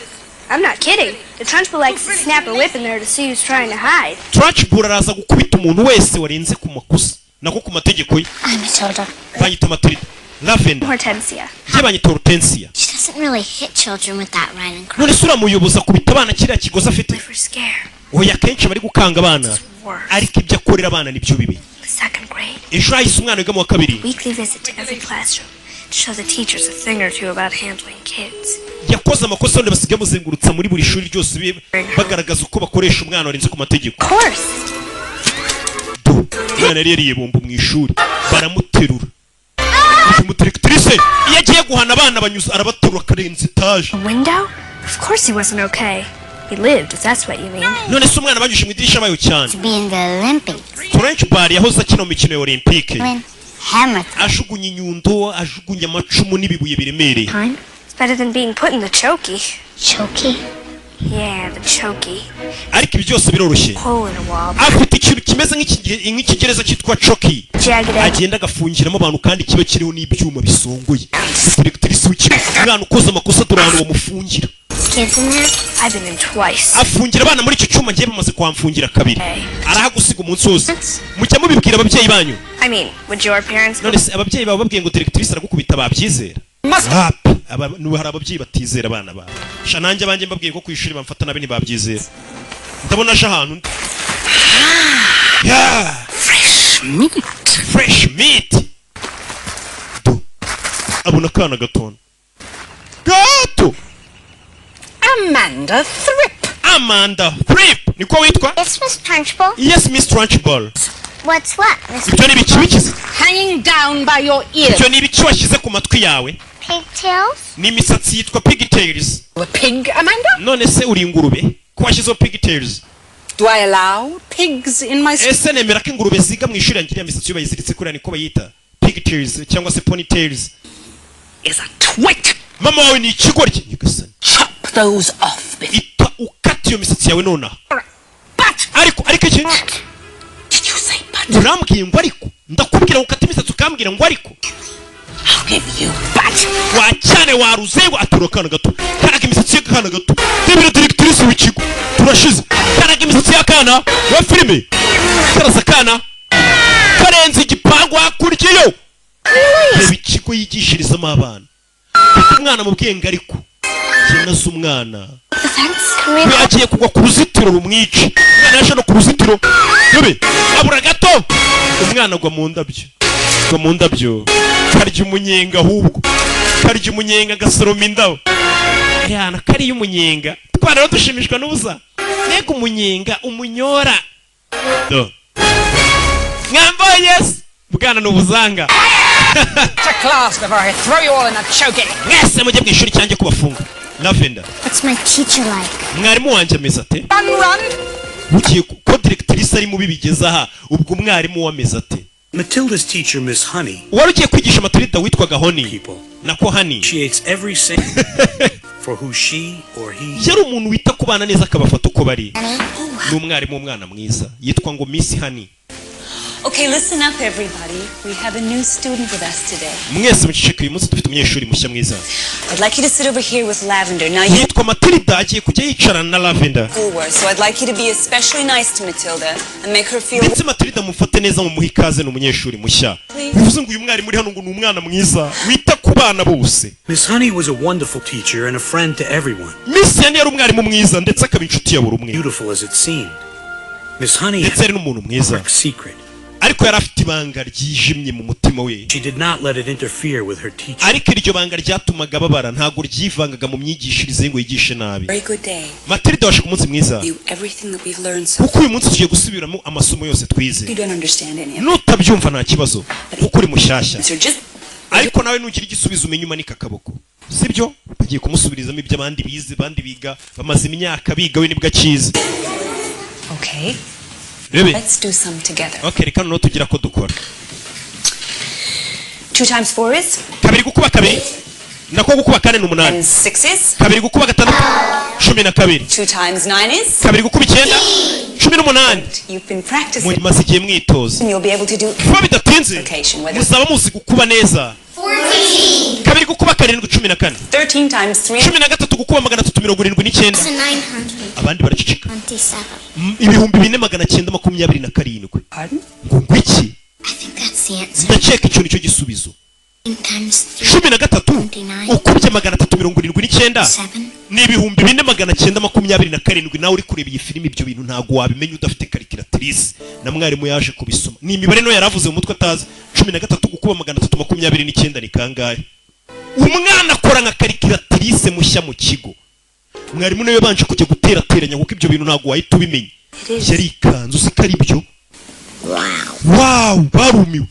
S6: I'm not kidding. The Trunchbull likes to snap a whip in there to see who's trying to hide.
S1: Trunchbull araza gukubita umuntu wese warenze ku makosa. Nako ku mategeko ye.
S4: I'm Matilda.
S1: Banyita Matilda. Lavender.
S6: Hortensia.
S1: Ye banyita Hortensia.
S4: She doesn't really hit children with that riding crop.
S1: None sura muyoboza kubita abana kiriya kigoza afite.
S6: For scare.
S1: Oya kenshi bari gukanga abana. Ariko ibyo akorera abana nibyo bibi.
S6: Second grade.
S1: Ejo hahise umwana wiga mu wa kabiri.
S6: Weekly visit to every classroom to show the teachers a thing or two about handling kids.
S1: Yakoze amakosa none basigaye muzengurutsa muri buri shuri ryose bagaragaza uko bakoresha umwana warenze ku mategeko.
S6: Of course.
S1: Umwana yari yariyebomba mu ishuri baramuterura. Umudirectrice iyo agiye guhana abana banyuza arabaterura akarenza etaje.
S6: A window? Of course he wasn't okay. He lived, if that's what you mean.
S1: None se umwana banyuze mu idirisha bayo cyane.
S4: To be in the Olympics.
S1: Trunchbull yahoze akina mu mikino ya Olympique.
S4: Hammer.
S1: Ajugunya inyundo, ajugunya amacumu n'ibibuye biremereye.
S6: It's better than being put in the chokey.
S4: Chokey?
S6: Yeah, the chokey.
S1: Ariko ibi byose biroroshye.
S6: Hole in a wall.
S1: Afite ikintu kimeze nk'ikigereza cyitwa chokey. Agenda agafungiramo abantu kandi kiba kiriho n'ibyuma bisongoye. Directrice w'ikigo umwana ukoze amakosa durano bamufungira.
S4: Kids in there?
S6: I've been in twice.
S1: Afungira abana muri icyo cyuma ngiye bamaze kwamfungira kabiri. Arahagusiga umunsi wose. Mujya mubibwira ababyeyi banyu.
S6: I mean, would your parents?
S1: None se ababyeyi babo babwiye ngo directrice aragukubita babyizera. Hari ababyeyi batizera abana babo. Sha nanjye abanjye mbabwiye ko ku ishuri bamfata nabi ntibabyizera. Ndabona aje ahantu.
S10: Fresh meat.
S1: Fresh meat. Abona kana gatona. Gato.
S10: Amanda Thrip.
S1: Amanda Thrip. Niko witwa?
S4: Yes, Miss Trunchbull.
S1: Yes, Miss Trunchbull.
S4: What's what, Miss?
S1: Ibyo ni ibiki bikize?
S10: Hanging down by your ears.
S1: Ibyo ni ibiki washyize ku matwi yawe?
S4: Pigtails?
S1: Ni imisatsi yitwa pigtails.
S10: A pig, Amanda?
S1: None se uri ingurube? Ko washyizeho pigtails?
S10: Do I allow pigs in my school?
S1: Ese nemera ko ingurube ziga mu ishuri yanjye imisatsi yo bayiziritse kuriya niko bayita pigtails cyangwa se ponytails.
S10: Is a twit.
S1: Mama wawe ni ikigoryi. Nyagasani.
S10: Chop those off.
S1: Ita ukata iyo misatsi yawe nonaha.
S10: But.
S1: Ariko iki?
S10: Did you say but?
S1: Urambwiye ngo ariko? Ndakubwira ukata imisatsi ukambwira ngo ariko.
S10: I'll give you but.
S1: Wacyane waruzengo aturokana gato. Karaga imisatsi y'akana gato. Debira directrice w'ikigo. Turashize. Karaga imisatsi y'akana wa filime. Karaza kana. Karenze igipangu hakuryiyo. Reba ikigo yigishirizamo abana. Umwana mu bwenge ariko. Yenaze umwana. We agiye kugwa ku ruzitiro rumwica. Umwana yaje no ku ruzitiro. Yobe. Abura gato. Umwana agwa mu ndabyo. Agwa mu ndabyo. Karya umunyenga ahubwo. Karya umunyenga gasoroma indabo. Yana kari umunyenga. Twana rero dushimishwa n'ubusa. Nega umunyenga umunyora. Do. Ngambo yes. Bwana n'ubuzanga.
S10: To class before I throw you all in a choking.
S1: Mwese mujye mu ishuri cyanjye kubafunga. Lavender.
S4: What's my teacher like?
S1: Mwarimu wanjye ameze ate?
S10: Run.
S1: Ugiye ko directrice ari mubi bigeza aha ubwo mwarimu wameze ate?
S9: Matilda's teacher, Miss Honey,
S1: wari ugiye kwigisha Matilda witwaga Honey
S9: people.
S1: nako Honey
S9: Appreciates every single for who she or he.
S1: yari umuntu wita ku bana neza akabafata uko bari. Ni umwarimu w'umwana mwiza yitwa ngo Miss Honey.
S11: Okay, listen up everybody. We have a new student with us today.
S1: Mwese muceceke, uyu munsi dufite umunyeshuri mushya mwiza.
S11: I'd like you to sit over here with Lavender. Now you
S1: yitwa Matilda, agiye kujya yicarana na Lavender.
S11: So I'd like you to be especially nice to Matilda and make her feel.
S1: Ndetse Matilda mufate neza mu muha ikaze n'umunyeshuri mushya. Bivuze ngo uyu mwarimu uri hano ngo ni umwana mwiza wita ku bana bose.
S9: Miss Honey was a wonderful teacher and a friend to everyone.
S1: Miss Honey yari umwarimu mwiza ndetse akaba inshuti ya buri umwe.
S9: Beautiful as it seemed. Miss Honey
S1: ndetse ari n'umuntu mwiza.
S9: Secret.
S1: Ariko yari afite ibanga ryijimye mu mutima we.
S9: She did not let it interfere with her teaching.
S1: Ariko iryo banga ryatumaga babara ntago ryivangaga mu myigishirize ngo yigishe nabi. Matilda washe ku munsi mwiza. Kuko uyu munsi tugiye gusubiramo amasomo yose twize. Nutabyumva nta kibazo kuko uri mushyashya. Ariko nawe nugira igisubizo umenye umanika akaboko. Sibyo? Bagiye kumusubirizamo ibyo abandi bize, bandi biga bamaze imyaka biga we nibwo akize.
S11: Okay.
S1: Let's
S11: do some together.
S1: Okay, reka no tugira ko dukora.
S11: 2 times 4 is?
S1: Kabiri gukuba kabiri. Nako gukuba kane n'umunani.
S11: And 6 is?
S1: Kabiri gukuba gatandatu. 12.
S11: 2 times 9 is?
S1: Kabiri gukuba 9. 18.
S11: You've been practicing.
S1: Muri mazigiye mwitoza.
S11: You'll be able to do.
S1: Kuba bidatinze. Muzaba muzi gukuba neza.
S11: 14.
S1: Kabiri gukuba 7 14.
S11: 13 times 3.
S1: 13 gukuba 379.
S4: 900.
S1: Abandi baracicika.
S4: 27.
S1: Ibihumbi 4927.
S11: Pardon?
S4: I
S1: Ngo iki?
S4: think that's the answer.
S1: Ndakeka icyo nicyo gisubizo. 13 ukubye 379 ni ibihumbi 4927. Nawe uri kureba iyi filimi ibyo bintu ntago wabimenya udafite calculatrice na mwarimu yaje kubisoma. Ni imibare no yaravuze mu mutwe atazi. 13 gukuba 329 ni kangahe? Umwana akora nka calculatrice mushya mu kigo. Mwarimu nawe yabanje kujya guterateranya kuko ibyo bintu ntago wahita ubimenya. Yari ikanzu sikari byo. Wow, barumiwe.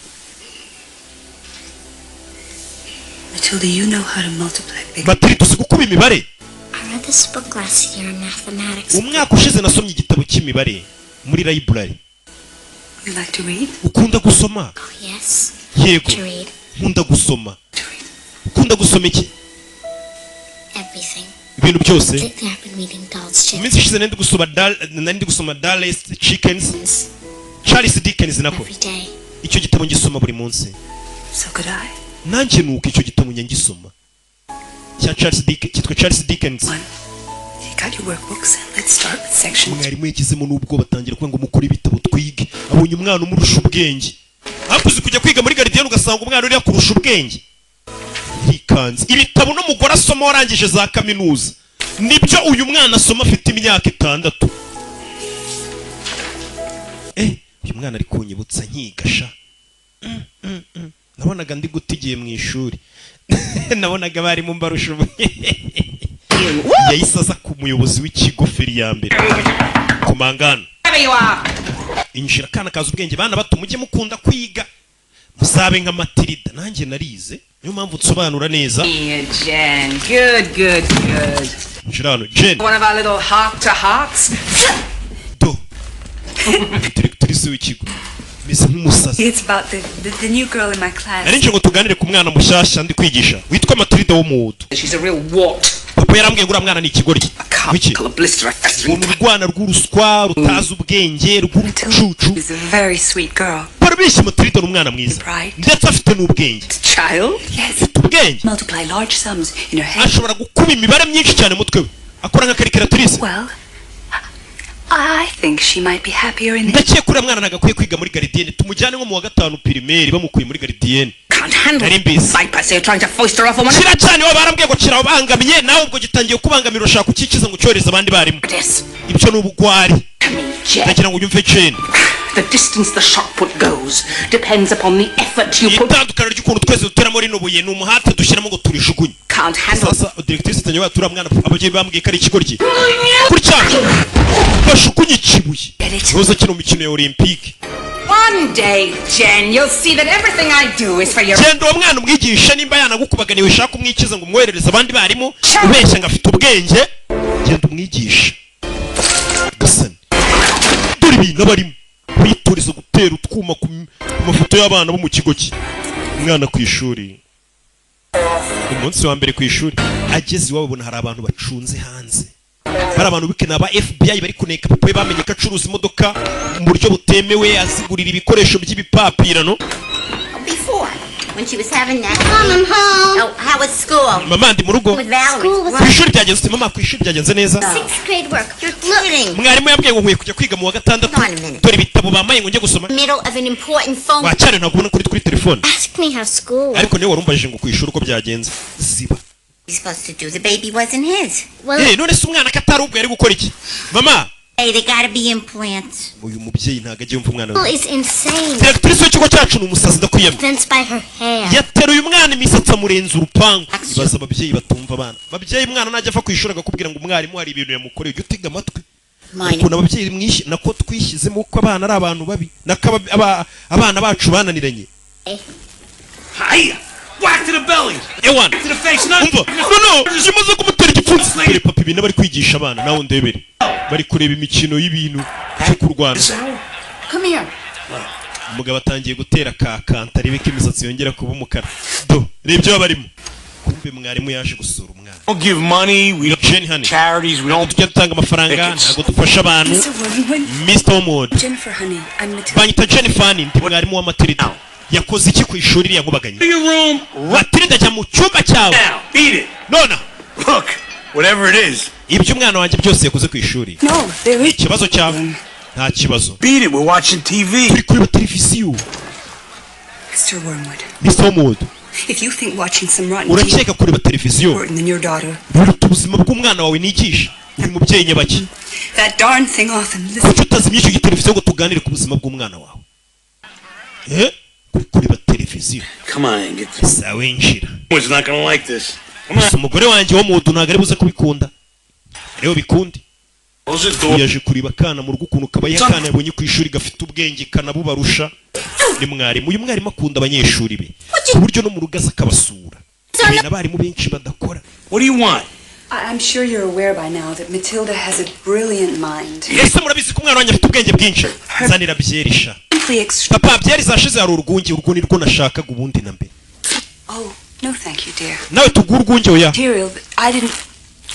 S11: Matilda, you know how to multiply big.
S1: Matilda, uzi gukuba imibare?
S4: I read this book last year in mathematics.
S1: Umwaka ushize nasomye igitabo cy'imibare muri library.
S11: You like to read?
S1: Ukunda gusoma?
S4: Oh, yes.
S1: Yego.
S4: To read.
S1: Nkunda gusoma. Ukunda gusoma iki?
S4: Everything.
S1: Ibintu byose.
S4: Lately I've been reading Dolls Chicken.
S1: Iminsi ishize nandi gusoma Dallas Chickens. Charles Dickens nako.
S4: Every day.
S1: Icyo gitabo ngisoma buri munsi.
S11: So could I.
S1: Nanjye nuko icyo gitabo nyangisoma. Cya Charles Dickens, cyitwa Charles Dickens.
S11: You got your workbooks. Let's start with section.
S1: Mwarimu yagizemo n'ubwo batangira kuvuga ngo mukore ibitabo twige. Abonye umwana umurusha ubwenge. Hakuze kujya kwiga muri Gardienne ugasanga umwana uri kurusha ubwenge. Hikanze. Ibitabo no mugora asoma warangije za kaminuza. Nibyo uyu mwana asoma afite imyaka 6. Uyu mwana ari kunyibutsa nkigasha. Nabonaga ndi gutigiye mu ishuri. Nabonaga bari mu mbarusha yayisaza ku muyobozi w'ikigo feri ya mbere ku mangano. Injira kana kaza ubwenge bana bato mujye mukunda kwiga musabe nka Matilda nanjye narize niyo mpamvu nsobanura neza.
S10: Jen, good.
S1: Injira hano Jen.
S10: One of our little heart to hearts.
S1: Do. Directrice w'ikigo.
S11: It's about the new girl in my class.
S1: Nari nje ngo tuganire ku mwana mushyashya ndi kwigisha witwa Matilda w'umuhutu.
S10: She's a real wart.
S1: Papa yarambwiye ngo mwana ni ikigoryi. Wiki? Urwana rw'uruswa rutaza ubwenge rw'urucucu.
S11: She's a very sweet girl.
S1: Parabishye Matilda n'umwana mwiza. Ndetse afite n'ubwenge.
S11: Child? Yes.
S1: Ubwenge.
S11: Multiply large sums in her head.
S1: Ashobora gukuba imibare myinshi cyane mutwe we. Akora nka calculatrice.
S11: Well, I think she might be happier in.
S1: Ndakeye kuri mwana nagakwiye kwiga muri Gardienne tumujyane nko mu wa 5 primaire bamukuye muri Gardienne.
S10: Can't handle Vipers, you're trying to foist her off on one.
S1: Kira cyane wa barambwiye ngo kira ubangamiye nawe ubwo gitangiye kubangamira ushaka kukikiza ngo cyoreza abandi barimo. Ibyo n'ubugwari. Ndagira ngo unyumve Jen.
S10: The distance the shot put goes depends upon the effort you put.
S1: Itandukana ry'ukuntu twese duteramo rino buye n'umuhate dushyiramo ngo turijugunye.
S10: Can't handle.
S1: Sasa directrice tanyo batura mwana abageye bambwiye kari ikigoryi. Kurya. Bashukunye ikibuye. Roza kino mikino ya Olympique.
S10: One day, Jen, you'll see that everything I do is for your.
S1: Jen do mwana umwigisha nimba yanagukubaganiwe shaka umwikiza ngo umwoherereze abandi barimo ubeshya ngafite ubwenge. Genda umwigisha. Gasani. Dore ibintu barimo. kwitoriza gutera utwuma ku mafoto y'abana bo mu kigo cye. Umwana ku ishuri, umunsi wa mbere ku ishuri, ageze iwabo abona hari abantu bacunze hanze. Hari abantu bikena aba FBI bari kuneka papa we, bamenye ko acuruza imodoka mu buryo butemewe, azigurira ibikoresho by'ibipapirano.
S4: When she was having that. Mom, I'm home. Oh, how was school?
S1: Mama ndi mu rugo.
S4: With Valerie.
S1: Ku ishuri byagenze mama, ku ishuri byagenze neza.
S4: 6th grade work. You're kidding.
S1: Mwarimu yambwiye ngo nkwiye kujya kwiga mu wa gatandatu. Dore ibitabo bamaye ngo njye gusoma.
S4: Middle of an important phone.
S1: Wacane ntabwo kuri telefone.
S4: Ask me how school.
S1: Ariko niwe warumbajije ngo ku ishuri uko byagenze. Ziba.
S4: He's supposed to do. The baby wasn't his.
S1: None se umwana katari ubwo yari gukora iki? Mama.
S4: Hey, they gotta be implants.
S1: Uyu mubyeyi ntago agiye umva umwana we.
S4: It's insane.
S1: Directrice w'ikigo cyacu ni umusazi ndakwiyamye.
S4: Fenced by her hair.
S1: Yateruye umwana imisatsi amurenza urupangu. Ibaza ababyeyi batumva abana. Ababyeyi umwana najya ava ku ishuri agakubwira ngo umwarimu hari ibintu yamukoreye, ujye utega amatwi. Ukuntu ababyeyi mwishi nako twishyizemo ko abana ari abantu babi. Nako abana bacu bananiranye.
S9: Hiya! Whack to the belly.
S1: Ewan.
S9: To the face. No.
S1: No. Shimaze kumutera igipfunsi. Dore papa ibintu bari kwigisha abana nawe ndebere. Bari kureba imikino y'ibintu cyo kurwana.
S5: Come here.
S1: Umugabo atangiye gutera kakanta arebe ko imisatsi yongera kuba umukara. Do, rebyo barimo. Kumbe mwarimu yaje gusura umwana.
S9: Don't give money, we don't charities, we don't
S1: dutanga amafaranga, ntago dufasha abantu. Mr. Omod.
S11: Jennifer, honey, I'm Matilda.
S1: Banyita Jennifer, ndi mwarimu wa Matilida. Yakoze iki ku ishuri iriya nkubaganye? Matilida ajya mu cyumba cyawe.
S9: Beat it.
S1: Nona.
S9: Look, whatever it is.
S1: Ibyo umwana wanjye byose yakoze ku ishuri.
S11: No, there is.
S1: Ikibazo cyawe nta kibazo.
S9: Beat it, we're watching TV.
S1: Turi kureba televiziyo.
S11: Mr. Wormwood.
S1: Mr. Omod.
S11: If you think watching some rotten
S1: urakeka kureba televiziyo
S11: important than your daughter.
S1: biruta ubuzima bw'umwana wawe nigisha. Uri mubyeyi nyabaki.
S11: That darn thing off and listen.
S1: Kuki utazimye icyo televiziyo ngo tuganire ku buzima bw'umwana wawe? Kureba televiziyo.
S9: Come on, get this.
S1: Sawe nshira.
S9: It's not gonna like this.
S1: Umugore wanjye wo mudu ntago ari buze kubikunda. Rero bikundi. Yaje kuriba kana mu rugo ukuntu kabaye kana yabonye ku ishuri gafite ubwenge kanabubarusha. Ni mwarimu, uyu mwarimu akunda abanyeshuri be. Ku buryo no mu rugo aza kabasura. Abarimu benshi badakora.
S9: What do you want?
S11: I'm sure you're aware by now that Matilda has a brilliant mind.
S1: Ese murabizi ko umwana wanjye afite ubwenge bwinshi. Zanira byerisha. Papa byari zashize hari urwungi urwuni rwo nashakaga ubundi na mbere.
S11: Oh, no thank you, dear.
S1: Nawe tugurwungi oya.
S11: Material I didn't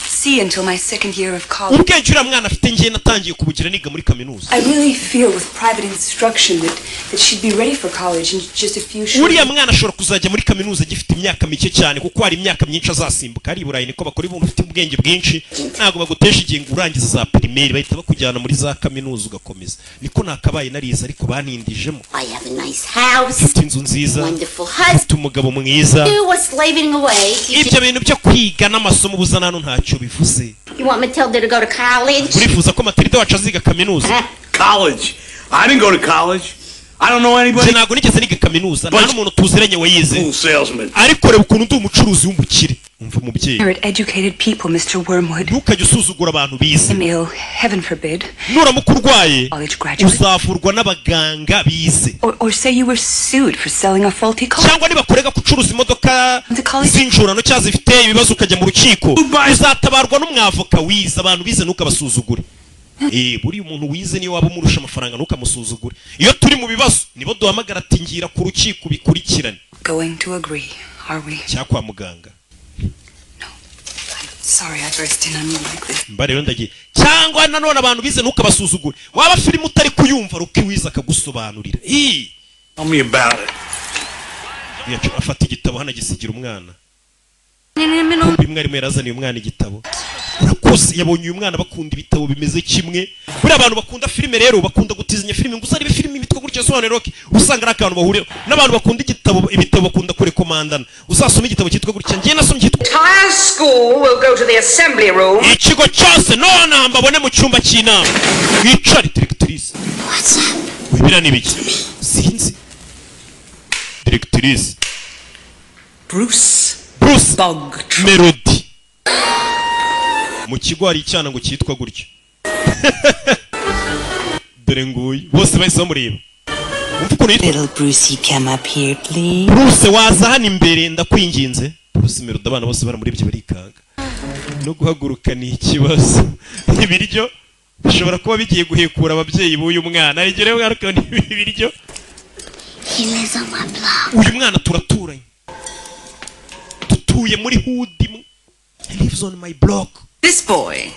S11: see until my second year of college.
S1: Ubwenge uriya mwana afite ngiye natangiye kubugira niga muri kaminuza.
S11: I really feel with private instruction that she'd be ready for college in just a few short.
S1: Uriya mwana ashobora kuzajya muri kaminuza gifite imyaka mike cyane kuko hari imyaka myinshi azasimbuka. Ari Burayi niko bakora ibintu ufite ubwenge bwinshi. Ntago bagutesha igihe ngo urangiza za primaire bahita bakujyana muri za kaminuza ugakomeza. Niko nakabaye narize ariko banindijemo.
S4: I have a nice house.
S1: Ufite inzu nziza.
S4: Wonderful husband.
S1: Ufite umugabo mwiza.
S4: You were slaving away.
S1: Ibyo bintu byo kwiga n'amasomo buzanano ntacyo bivuze.
S4: You want Matilda to go to college?
S1: Urifuza ko Matilda wacu aziga kaminuza?
S9: College. I didn't go to college. I don't know anybody.
S1: Ntago nigeze niga kaminuza. Nta n'umuntu tuziranye wayize.
S9: Salesman.
S1: Ariko reba ukuntu ndi umucuruzi w'umukire. Umva umubyeyi.
S11: Educated people, Mr. Wormwood.
S1: Ntukajye usuzugura abantu bize.
S11: Ill, heaven forbid.
S1: Nuramuka urwaye
S11: College graduate.
S1: uzavurwa n'abaganga bize.
S11: Or say you were sued for selling a faulty car.
S1: Cyangwa niba kurega gucuruza imodoka z'injurano cyangwa zifite ibibazo ukajya mu rukiko uzatabarwa n'umwavoka wize. Abantu bize ntukabasuzugure. Buri umuntu wize niyo waba umurusha amafaranga ntukamusuzugure. Iyo turi mu bibazo nibo duhamagara ati ngira ku rukiko bikurikirane.
S11: Going to agree, are we?
S1: Cyakwa muganga.
S11: Sorry I burst in on you like this.
S1: Mba rero ndagiye. Cyangwa nanone abantu bize ntukabasuzugure. Waba filime utari kuyumva ruki wiza akagusobanurira.
S9: Tell me about it.
S1: Yacu afata igitabo hana gisigira umwana. Kumbi mwari mwerazaniye umwana igitabo. Urakoze yabonye uyu mwana bakunda ibitabo bimeze kimwe. Buri abantu bakunda filime rero bakunda gutizanya filime ngo uzaribe filime imitwe gutya sobanura roki. Usanga ari akantu bahuriye. N'abantu bakunda ibitabo bakunda kurekomandana. Uzasoma igitabo cyitwa gutya. Ngiye nasomye cyitwa
S10: Entire school will go to the assembly room.
S1: Ikigo cyose none mbabone mu cyumba cy'inama. Wicare directrice.
S4: What's up?
S1: Wibira nibiki? Sinzi. Directrice.
S11: Bruce
S1: Bog Melody. Mu kigo hari icyana ngo cyitwa gutyo. Dore nguyu bose bahise bamureba.
S11: Little Brucey, come up here please.
S1: Bruce waza hano imbere ndakwinginze. Bruce Melody abana bose baramurebye barikanga. No guhaguruka ni ikibazo. Ibiryo bishobora kuba bigiye guhekura ababyeyi b'uyu mwana igere mwaruka n'ibiryo
S4: He lives on my block.
S1: uyu mwana turaturanye dutuye muri hood. He lives on my block.
S10: This boy,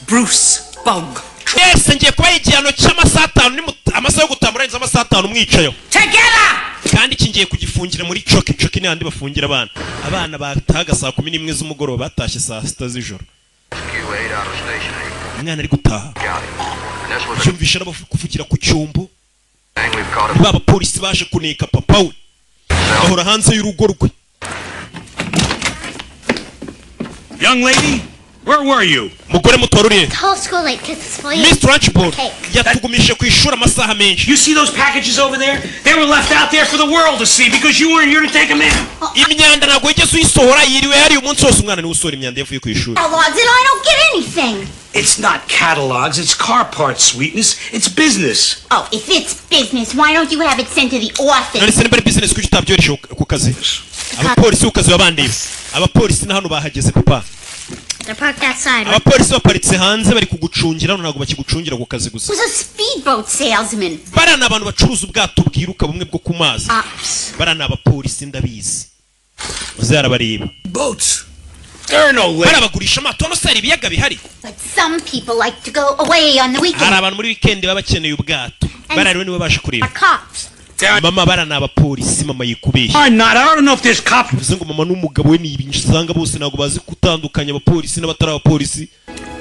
S10: Bruce Bog.
S1: Yes, ngiye kuba igihano cy'amasaha 5 amasaha yo gutamurangiza amasaha 5 mwicayo.
S10: Together!
S1: Kandi kingiye kugifungira muri choki n'andi bafungira abana bataga saa 11 z'umugoroba batashye saa 6 z'ijoro. Umwana ari gutaha cyumvisha n'abafukira ku cyombo baba polisi baje kuneka papa we ahora hanze y'urugo rwe.
S9: Young lady, where were you?
S1: Mugore mutoruriye
S4: The whole school like kisses for you.
S1: Mr. Archibald yatugumishe ku ishuri amasaha menshi.
S9: You see those packages over there? They were left out there for the world to see because you weren't here to take them in.
S1: Imyanda nago igeze uyisohora yiriwe hari umunsi wose umwana ni usora imyanda yavuye ku ishuri.
S4: Catalogs and I don't get anything.
S9: It's not catalogs, it's car parts, sweetness. It's business.
S4: Oh, if it's business, why don't you have it sent to the office?
S1: None se niba business kuki utabyoresha ku kazi? Abapolisi ukazi babandeba. Abapolisi na hano bahageze papa.
S4: They're parked outside.
S1: Abapolisi baparitse hanze bari kugucungira ntabwo bakigucungira ku kazi gusa.
S4: Who's a speedboat salesman?
S1: Barana abantu bacuruza ubwato bwiruka bumwe bwo ku mazi. Barana abapolisi ndabizi. Uzarabareba.
S9: Boats. There are no lakes.
S1: Barabagurisha amato no sari ibiyaga bihari.
S4: But some people like to go away on the weekend.
S1: Hari abantu muri weekend baba bakeneye ubwato. Barariwe niwe basha kureba.
S4: Cops.
S1: Mama barana abapolisi mama yikubeshya.
S9: I'm not. I don't know if there's cops.
S1: Bivuze ngo mama n'umugabo we nibinjisanga bose nago bazi kutandukanya abapolisi n'abatari abapolisi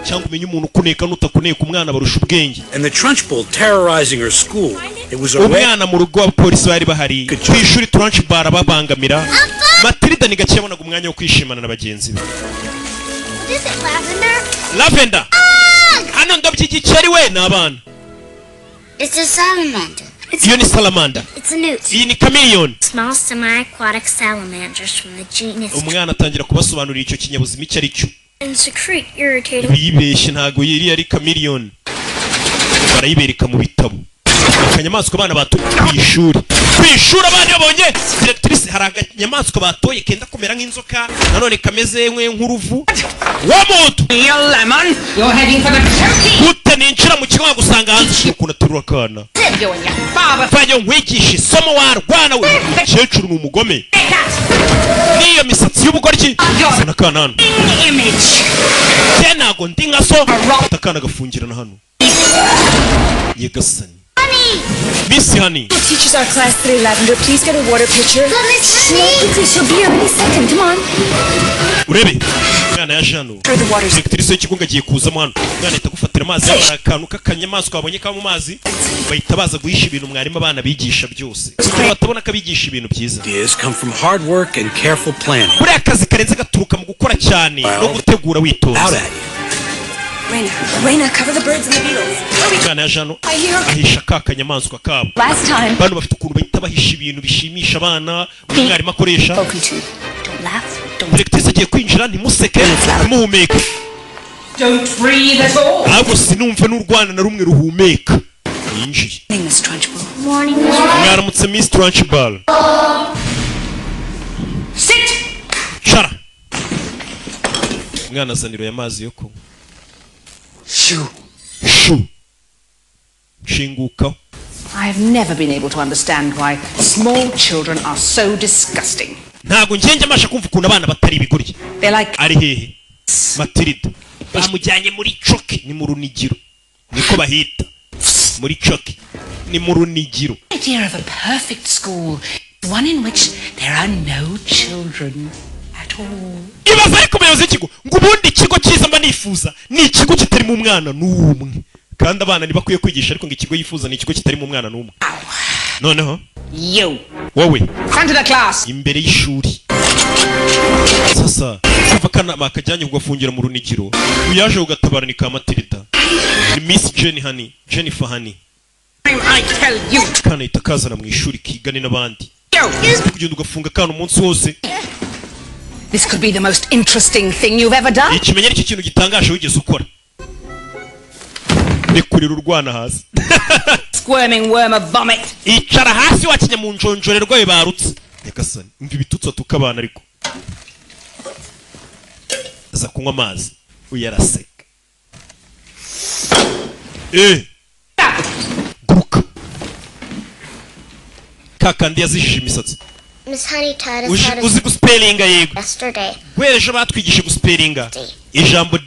S1: cyangwa umenye umuntu kuneka n'utakuneka umwana barusha ubwenge.
S9: And the Trunchbull terrorizing her school. It was a
S1: umwana mu rugo abapolisi bari bahari ku ishuri Trunchbull babangamira. Matilida ni gake yabonaga umwanya wo kwishimana na bagenzi be.
S4: Is it lavender?
S1: Lavender. Hano ndabyigiceri we n'abana.
S4: It's a salamander.
S1: Iyo ni salamander.
S4: It's a newt.
S1: Iyi ni chameleon.
S4: Small semi-aquatic salamanders from the genus.
S1: Umwana atangira kubasobanurira icyo kinyabuzima icyo ari cyo.
S6: And secrete irritating.
S1: Bibeshye ntago yiri ari chameleon. Barayibereka mu bitabo. Akanyamaswa abana batoye ku ishuri. Ku ishuri abana babonye directrice hari akanyamaswa batoye kenda kumera nk'inzoka nanone kameze nk'uruvu. Wamutu.
S10: Lemon, you're heading for the turkey.
S1: Gute ninjira mu kigo gusanga hanze ukuntu turura kana. Fanyo nkwigisha isomo warwana we. Cecuru ni umugome. Niyo misatsi y'ubugoryi. Sana kana hano. Tenago ndi nka so. Atakana gafungirana hano. Yegasani. Miss Honey.
S11: Who teaches our class today, Lavender? Please get a water pitcher. No, she'll be here any second. Come on.
S1: Urebe. Mwana ya Jano. Directrice y'ikigo ngagiye kuzamo hano. Mwana itagufatira amazi y'akantu k'akanyamaswa babonye ka mu mazi. Bahita baza guhisha ibintu mwarimu abana bigisha byose. Kuko batabona kabigisha ibintu byiza.
S9: Ideas come from hard work and careful planning.
S1: Buriya akazi karenze gaturuka mu gukora cyane no gutegura witonze.
S11: Raina, cover the birds and the beetles.
S1: Mwana ya Jano ahisha ka kanyamaswa kabo.
S11: Last time.
S1: Bano bafite ukuntu bahita bahisha ibintu bishimisha abana umwarimu akoresha.
S11: Don't laugh.
S1: Directrice agiye kwinjira ntimuseke ntimuhumeke.
S10: Don't breathe at all.
S1: Ahubwo sinumve n'urwana na rumwe ruhumeka. Yinjiye.
S11: Miss Trunchbull.
S4: Morning.
S1: Mwaramutse Miss Trunchbull.
S10: Sit.
S1: Shara. Mwana azaniro y'amazi yo kunywa. Shoo. Shinguka.
S10: I have never been able to understand why small children are so disgusting.
S1: Ntago ngenje amasha kumva ukuntu abana batari ibigoryi.
S10: They're like
S1: Ari hehe? Matilida. Bamujyanye muri choki ni mu runigiro. Niko bahita. Muri choki ni mu runigiro.
S10: idea of a perfect school, one in which there are no children at all.
S1: Ibaza ariko umuyobozi w'ikigo ngo ubundi ikigo cyiza mba nifuza ni ikigo kitari mu mwana n'umwe kandi abana ntibakwiye kwigisha ariko ngo ikigo yifuza ni ikigo kitari mu mwana n'umwe. Noneho wowe
S10: front of the class
S1: imbere y'ishuri sasa kuva kana makajyanye kugafungira mu runigiro uyaje ugatabara ni ka Matilida ni Miss Jennifer Honey
S10: I tell you
S1: kana itakazana mu ishuri kigane n'abandi kugenda ugafunga kana umunsi wose.
S10: This could be the most interesting thing you've ever done.
S1: Ikimenyero iki kintu gitangaje wigeze ukora. Nekurira urwana hasi.
S10: Squirming worm of vomit.
S1: Icara hasi wakinya mu njonjorerwa we barutse. Yakasani imvi bitutsa tukabana ariko. Aza kunywa amazi. Uyaraseka. guruka kakandi yazishije imisatsi.
S4: Miss Honey taught us how to
S1: uzi guspellinga yego
S4: yesterday.
S1: Gwereje batwigishe guspellinga ijambo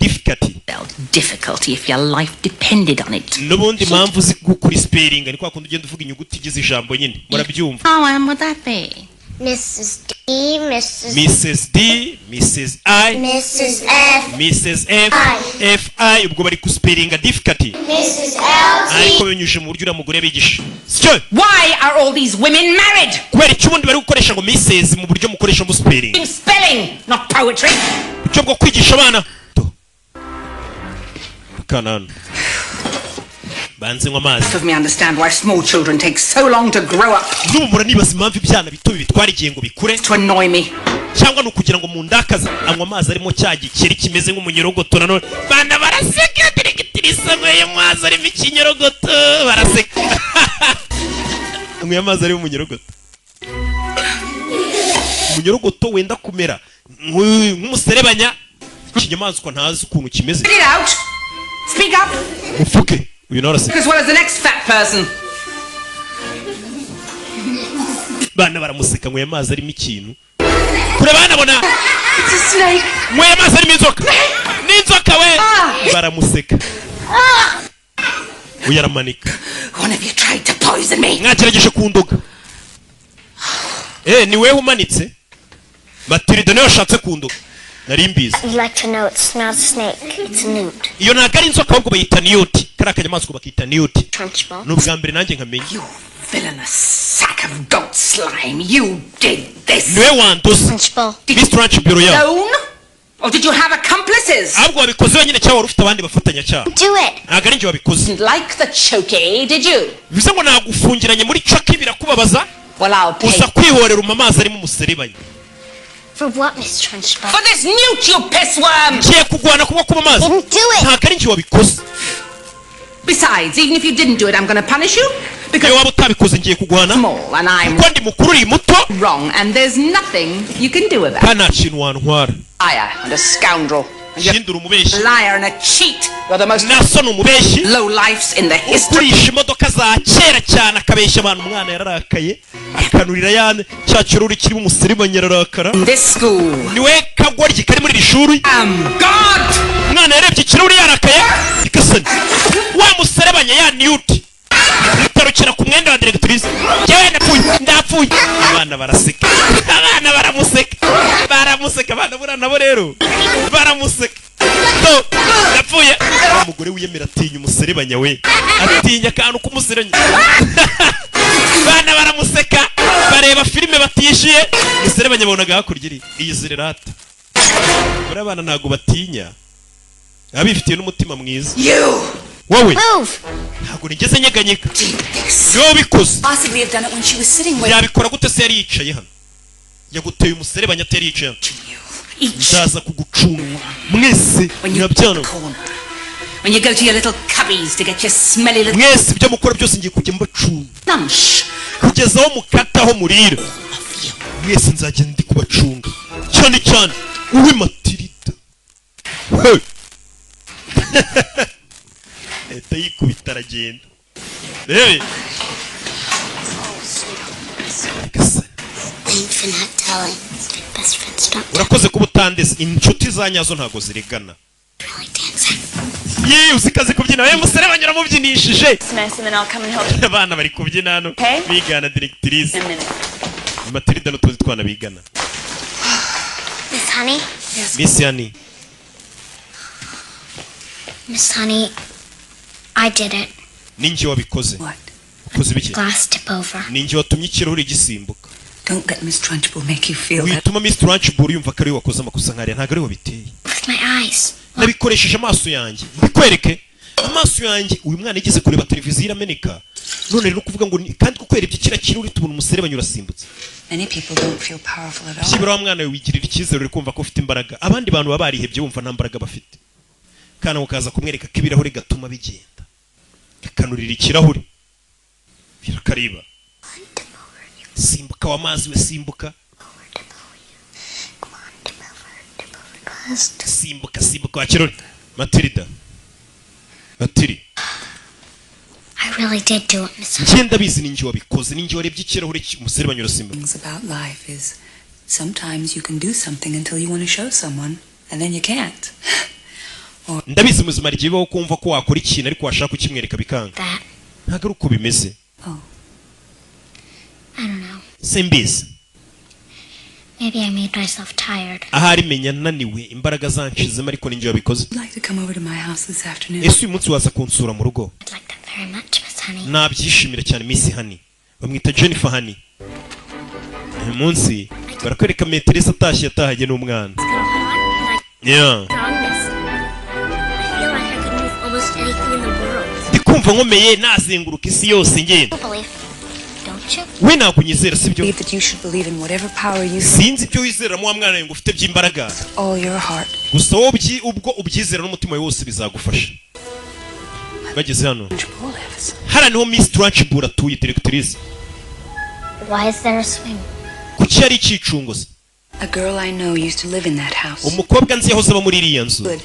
S10: difficulty if your life depended on it.
S1: Nubundi mpamvu uzi gukuri spellinga ni kwa kundi ugenda uvuga inyuguti igize ijambo nyine murabyumva.
S10: How would that be?
S4: Mrs. D,
S1: Mrs. D, Mrs. I,
S4: Mrs. F,
S1: Mrs. F, F I ubwo bari guspellinga difficulty.
S4: Mrs. L,
S1: ariko binyuje mu buryo uramugore bigisha.
S10: Why are all these women married?
S1: Kubera iki ubundi bari gukoresha ngo Mrs mu buryo mukoresha mu spelling.
S10: Spelling, not poetry.
S1: Cyo bwo kwigisha abana. Kanana. Banze ngo amazi.
S10: Let me understand why small children take so long to grow up.
S1: N'umura nibaza impamvu ibyana bito bitwara igihe ngo bikure.
S10: To annoy me.
S1: Cyangwa nukugira ngo mundakaza anywa amazi arimo cyagikeri kimeze nk'umunyorogoto nanone. Bana baraseka dirigitirisamo y'amazi arimo ikinyorogoto baraseka. Anywa amazi arimo umunyorogoto. Umunyorogoto wenda kumera nk'umuserebanya ikinyamaswa ntazi ukuntu kimeze.
S10: Get it out. Speak up.
S1: Ufuke. You know what I say?
S10: As well as the next fat person.
S1: Bana baramuseka ngo yamazi arimo ikintu. Kure bana bona.
S10: It's a snake.
S1: Ngo yamazi arimo inzoka. N'inzoka we. Baramuseka. Uyaramanika.
S10: One of you tried to poison me.
S1: Mwagerageje kundoga. Ni wewe umanitse. Matilida nayo ashatse kundoga. Nari mbizi.
S4: You'd like to know it smells snake. It's a newt.
S1: Iyo ntago ari inzoka ahubwo bayita newt. Kari akanyamaswa bakita newt.
S4: Trunchbull.
S1: N'ubwa mbere nanjye nkamenya.
S10: You villainous sack of goat slime. You did this.
S1: Niwe wanduze.
S4: Trunchbull.
S1: Miss Trunchbull ya.
S10: Alone? Or did you have accomplices?
S1: Ahubwo wabikoze wenyine cyangwa wari ufite abandi bafatanya cyaha.
S4: Do it.
S1: Ntago ari njye wabikoze.
S10: Like the choky, did you?
S1: Bivuze ngo nagufungiranye muri choki birakubabaza.
S10: Well, I'll pay.
S1: Uza kwihorera umamazi arimo umuserebanya.
S4: For what, Miss Trunchbull?
S10: For this newt, you pissworm!
S1: Ngiye kugwana kuba kuba amazi.
S4: Didn't do it.
S1: Ntago ari njye wabikoze.
S10: Besides, even if you didn't do it, I'm going to punish you. Because
S1: Iyo waba utabikoze ngiye kugwana.
S10: small and I'm
S1: Kuko ndi mukuru uri muto.
S10: wrong, and there's nothing you can do with that.
S1: Kana kintu wantwara.
S10: Liar and a scoundrel. And you're
S1: Shindura umubeshi.
S10: a liar and a cheat. You're the most
S1: Naso ni umubeshi.
S10: low lifes in the history.
S1: Ugurisha imodoka za kera cyane akabeshya abantu umwana yararakaye. Akanurira yane cya kiruri kirimo umuserebanya yararakara.
S10: In this school.
S1: Niwe kagoryi kari muri rishuri.
S10: God!
S1: Umwana yarebye ikiruri yarakaye. Ikasani. Wa muserebanya ya newt. Mutarukira ku mwenda wa directrice. Yewe ndapfuye. Abana baraseka. Abana baramuseka. Baramuseka abana burana nabo rero. Baramuseka. To ndapfuye. Umugore wiyemera atinya umuserebanya we. Atinya kantu kumuseranya. Bana baramuseka. Bareba filime batishiye. Umuserebanya bonaga hakurya iyi zirerata. Bora abana ntago batinya. Abifitiye n'umutima mwiza. Wowe ntabwo nigeze nyeganyega. Yo bikoze.
S11: Possibly have done it when she was sitting with
S1: Yabikora gute se yari yicaye hano? Yaguteye umuserebanya atari yicaye hano. Ndaza kugucunga. Mwese murabyana.
S10: When you go to your little cubbies to get your smelly little
S1: Mwese ibyo mukora byose ngiye kujya mbacunga.
S10: lunch.
S1: Kugeza aho mukataho murira. Mwese nzagenda ndi kubacunga. Cyane cyane uwe Matilida. Hey. Yikubita aragenda. Hey.
S4: Thanks for not telling. Best friends don't.
S1: Urakoze kuba utandeze. Inshuti za nyazo ntago zirigana.
S4: Really dancing.
S1: Yewe usikaze kubyina. Wewe muserebanya uramubyinishije.
S11: Smash them and I'll come and help you.
S1: Abana bari kubyina hano.
S11: Okay.
S1: Bigana directrice.
S11: In a minute.
S1: Matilida n'utuzi twana bigana.
S4: Miss Honey?
S1: Miss Yani.
S4: Miss Honey, I did it.
S1: Ninjye wabikoze.
S10: What?
S1: Ukoze biki?
S4: Glass tip over.
S1: Ninjye watumye ikirahuri gisimbuka.
S10: Don't let Miss Trunchbull make you feel that.
S1: Wituma Miss Trunchbull yumva ko ari wakoze amakosa nkariya ntago ari wabiteye.
S4: With my eyes.
S1: Nabikoresheje amaso yanjye. Mbikwereke. Amaso yanjye uyu mwana yigeze kureba televiziyo irameneka. None rero kuvuga ngo kandi kukwerebye kira kiruri tubona umuserebanya urasimbutse.
S10: Many people don't feel powerful at all.
S1: Kibura wa mwana wigirira icyizere uri kumva ko ufite imbaraga. Abandi bantu baba barihebye bumva nta mbaraga bafite. Kana ukaza kumwereka ko ibirahuri gatuma bigenda. Kanurira ikirahuri. Birakariba. Simbuka w'amazi we simbuka. Simbuka wa kirori. Matilida. Matili.
S4: really did do it, Miss Honey.
S1: ngenda bizi ninjye wabikoze ninjye warebye ikirahure umuserebanyura simba.
S10: Things about life is sometimes you can do something until you want to show someone and then you can't.
S1: ndabizi muzima rigiye baho kumva ko wakora ikintu ariko washaka ukimwereka bikanga. Ntago ari uko bimeze.
S4: I don't know.
S1: Simbizi.
S4: Maybe I made myself tired.
S1: Ahari menya naniwe imbaraga zanshizemo ariko ninjye wabikoze.
S10: I'd like to come over to my house this afternoon.
S1: Ese uyu munsi waza kunsura mu rugo?
S4: I'd like that very much, Miss Honey.
S1: Nabyishimira cyane Miss Honey. Bamwita Jennifer Honey. Uyu munsi barakwereka Meteresa atashye yatahanye n'umwana. Yeah. Ndikumva nkomeye nazenguruka isi yose ngenda. We ntabwo unyizera sibyo? Sinzi ibyo wizera mu mwana ngo ufite by'imbaraga. Gusa wowe ubwo ubyizera n'umutima wose bizagufasha. Bageze hano. Hara niho Miss Trunchbull atuye directrice.
S4: Why is there a swing?
S1: Kuki ari ikicungozi?
S10: A girl I know used to live in that house.
S1: Umukobwa nzi yahoze aba muri iriya nzu.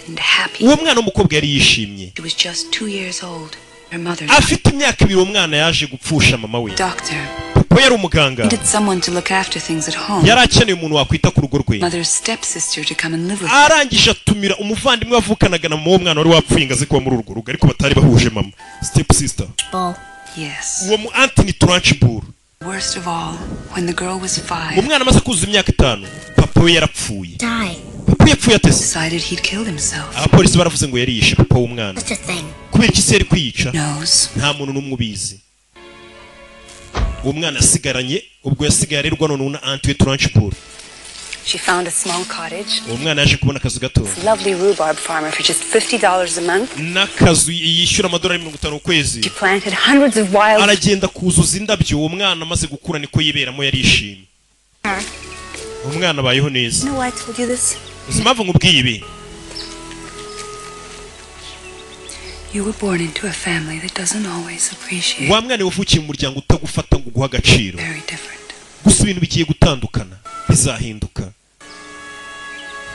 S1: Uwo mwana w'umukobwa yari yishimye.
S10: She was just 2 years old. Her mother.
S1: Afite imyaka 2 umwana yaje gupfusha mama we.
S10: Doctor.
S1: Papa yari umuganga.
S10: Needed someone to look after things at home.
S1: Yari akeneye umuntu wakwita ku rugo rwe.
S10: Mother's stepsister to come and live with her.
S1: Arangije atumira umuvandimwe wavukanaga na mama w'umwana wari wapfuye ngaze kuba muri urwo rugo ariko batari bahuje mama. Stepsister.
S10: Yes.
S1: Uwo mu Anthony Trunchbull.
S10: Worst of all, when the girl was 5.
S1: Umwana amaze kuzuza imyaka 5, papa we yarapfuye.
S4: Die.
S1: Papa yapfuye atese.
S10: Decided he'd killed himself.
S1: Abapolisi baravuze ngo yari yishe papa w'umwana.
S4: Such a thing.
S1: Kubera iki se yari kwiyica?
S10: Knows.
S1: Nta muntu n'umwe ubizi. Uwo mwana asigaranye ubwo yasigaye arerwa none na Anthony Trunchbull.
S10: She found a small cottage.
S1: Uwo mwana yaje kubona akazu gato.
S10: Lovely rhubarb farmer for just $50 a month.
S1: N'akazu yishyura amadolari 50 ukwezi.
S10: She planted hundreds of wild.
S1: Aragenda kuzuza indabyo uwo mwana amaze gukura niko yiberamo yari yishimye. Umwana abayeho neza.
S10: No, I told you this.
S1: Uzimpamvu ngubwiye ibi.
S10: You were born into a family that doesn't always appreciate.
S1: Wa mwana wavukiye mu muryango utagufata ngo guha agaciro.
S10: Very different.
S1: Gusa ibintu bigiye gutandukana bizahinduka.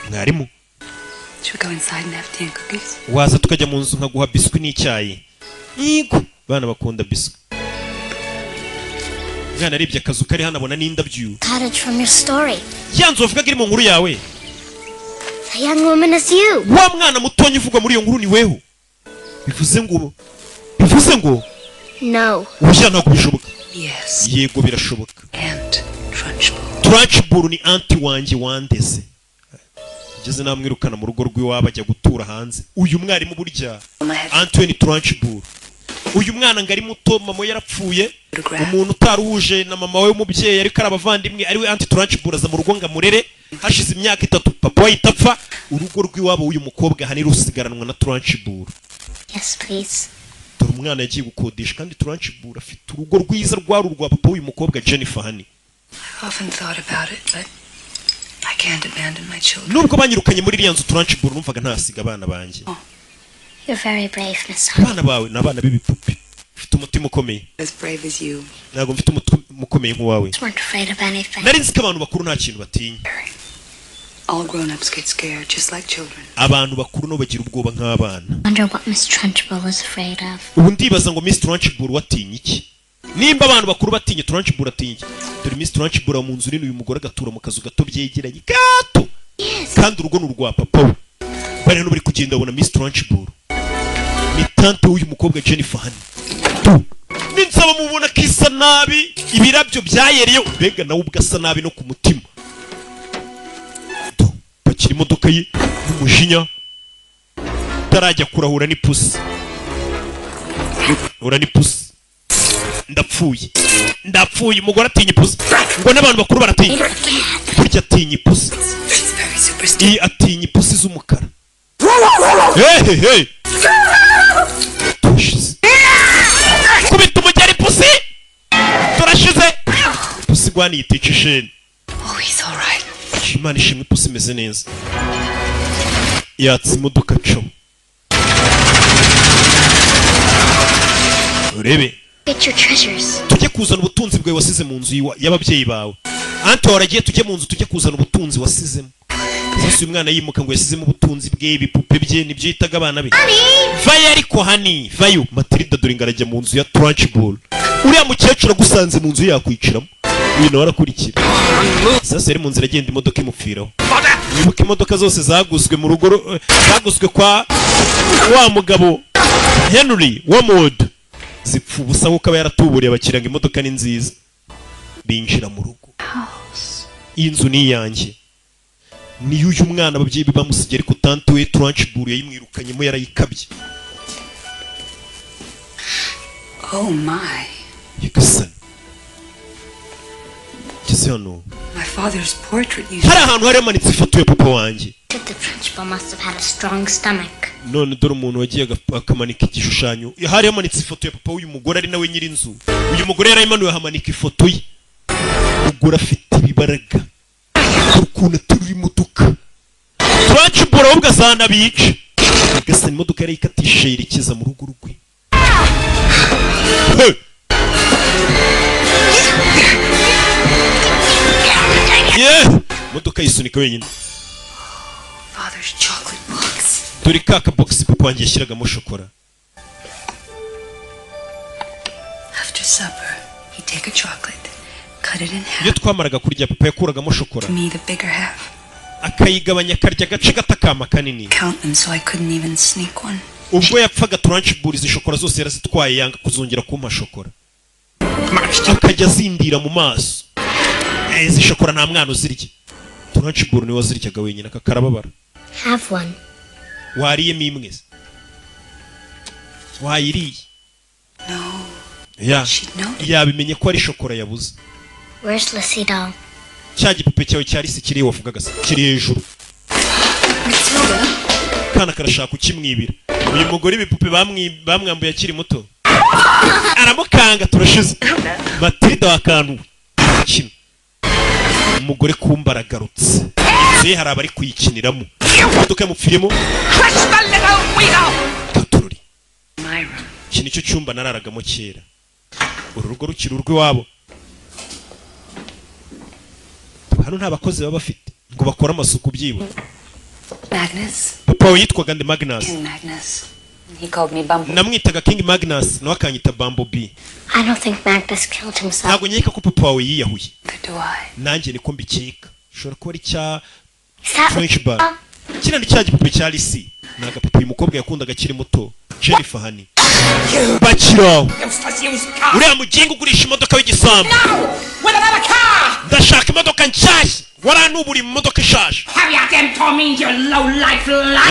S1: Mwarimu.
S10: Should we go inside and have tea and cookies?
S1: Waza tukajya mu nzu nkaguha biswi n'icyayi. Yego, bana bakunda biswi. Mwana arebye akazu kari hano abona n'indabyo.
S4: Cottage from your story.
S1: Yanzu wavugaga iri mu nkuru yawe.
S4: The young woman is you.
S1: Wa mwana mutonyi uvugwa muri iyo nkuru ni weho. Bivuze ngo
S4: No.
S1: Ushya ntabwo bishoboka.
S10: Yes.
S1: Yego birashoboka.
S10: And Trunchbull.
S1: Trunchbull ni anti wanjye wandeze. Ngeze namwirukana mu rugo rw'iwabo ajya gutura hanze. Uyu mwarimu burya Anthony Trunchbull. Uyu mwana ngari muto mama yarapfuye. Umuntu utaruhuje na mama we umubyeyi ariko arabavandimwe ari we Anthony Trunchbull aza mu rugo ngamurere. Hashize imyaka 3 papa we itapfa. Urugo rw'iwabo uyu mukobwa hani rusigaranwa na Trunchbull.
S4: Yes, please.
S1: Dore umwana yagiye gukodesha kandi Trunchbull afite urugo rwiza rwaru rwa papa w'uyu mukobwa Jennifer Honey.
S10: I've often thought about it, but I can't abandon my children.
S1: Nubwo banyirukanye muri iriya nzu Trunchbull numvaga ntasiga abana banjye.
S4: You're very brave, Miss Honey.
S1: Abana bawe n'abana b'ibipupe. Ufite umutima ukomeye.
S10: As brave as you.
S1: Ntabwo mfite umutima ukomeye nk'uwawe.
S4: You weren't afraid of anything.
S1: Nari nzi ko abantu bakuru nta kintu batinya.
S10: All grown-ups get scared, just like children.
S1: Abantu bakuru no bagira ubwoba nk'abana.
S4: Wonder what Miss Trunchbull is afraid of.
S1: Ubu ndibaza ngo Miss Trunchbull watinya iki? Nimba abantu bakuru batinya Trunchbull atinya iki? Dore Miss Trunchbull mu nzu nini uyu mugore agatura mu kazu gato byegeranye gato. Kandi urugo n'urwa papa we. Bari hano bari kugenda babona Miss Trunchbull. Ni tante w'uyu mukobwa Jennifer Honey. Ninsaba mubona kisa nabi ibirabyo byayereye mbega nawe ubwasa nabi no ku mutima. Pakira imodoka ye n'umujinya tarajya kurahura n'ipusi. Ura n'ipusi. Ndapfuye umugore atinya ipusi. Ngo n'abantu bakuru baratinya. Burya atinya ipusi. Iyi atinya ipusi z'umukara. Hey. Kubita umugeri pusi. Turashize. Pusi gwani yitica isheni.
S10: Oh, he's all right.
S1: Imana ishimwe pusi imeze neza. Yatse imodoka co. Urebe.
S4: Get your treasures.
S1: Tujye kuzana ubutunzi bwawe wasize mu nzu y'ababyeyi bawe. Anto waragiye tujye mu nzu tujye kuzana ubutunzi wasizemo. sasa uyu mwana yimuka ngo yasizemo ubutunzi bwe ibipupe bye nibyo yitaga abana be vayo ariko hani vayo matilida dore ingarajya mu nzu ya Trunchbull uriya mukecuru agusanze mu nzu yakwiciramo uyu nawe arakurikira sasa yari mu nzira agenda imodoka imupfiraho wibuka imodoka zose zaguzwe mu rugo zaguzwe kwa wa mugabo Henry Wamwood zipfa ubusa kuko aba yaratuburiye abakiriya ngo imodoka ni nziza binjira mu rugo iyi nzu ni iyanjye niyo uyu mwana ababyeyi be bamusigiye ariko tante we Trunchbull yayimwirukanyemo yarayikabye
S10: Oh my.
S1: Yagasani kise hano
S10: My father's portrait
S1: hari ahantu hari hamanitse ifoto ya papa wanjye
S4: The Trunchbull must have had a strong stomach.
S1: none dore umuntu wagiye akamanika igishushanyo hari hamanitse ifoto ya papa w'uyu mugore ari nawe nyiri inzu uyu mugore yarayimanuye hamanika ifoto ye umugore afite ibibaraga ukuntu turi imodoka Trunchbull ahubwo azanabica Yagasani imodoka yarayikatishe yerekeza mu rugo rwe imodoka yisunika wenyine
S10: Father's chocolate box.
S1: dore ka kabogisi papa wanjye yashyiragamo shokora
S10: After supper, he'd take a chocolate, cut it in half.
S1: iyo twamaraga kurya papa yakuragamo shokora
S10: Me the bigger half.
S1: akayigabanya akarya agace gato akama kanini
S10: Count them so I couldn't even sneak one.
S1: ubwo yapfaga Trunchbull izi shokora zose yarazitwaye yanga kuzongera kumpa shokora akajya azindira mu maso izi shokora nta mwana uzirya Trunchbull niwe waziryaga wenyine akakarababara
S4: Have one.
S1: wariyemo imwe wayiriye
S10: No.
S1: ya
S10: She'd know.
S1: yabimenye ko ari shokora yabuze
S4: Where's Lucy doll?
S1: cya gipupe cyawe cyari se kiri wavugaga se kiri hejuru
S10: Matilda.
S1: kana karashaka ukimwibira uyu mugore ibipupe bamwambuye akiri muto aramukanga turashize Matilda wakantu kimwe umugore kumba aragarutse se hari abari kuyikiniramo imodoka yamupfiremo Tatururi iki nicyo cyumba nararagamo kera uru rugo rukiri urw'iwabo hano nta bakozi baba bafite ngo bakore amasuku byibuze
S10: Magnus.
S1: papa we yitwaga nde Magnus
S10: King Magnus. He called me Bumble.
S1: namwitaga King Magnus nawe akanyita Bumblebee
S4: I don't think Magnus killed himself.
S1: ntabwo nkeka ko papa wawe yiyahuye
S10: Do I?
S1: nanjye niko mbikeka ushobora kuba ari cya
S4: Is that
S1: Trunchbull kiriya ni cya gipupe cya Lisi ni agapupe uyu mukobwa yakundaga akiri muto Jennifer Honey bakiraho uriya mugingo ugurisha imodoka w'igisambu ndashaka imodoka nshyashya waranuburiye mu modoka ishaje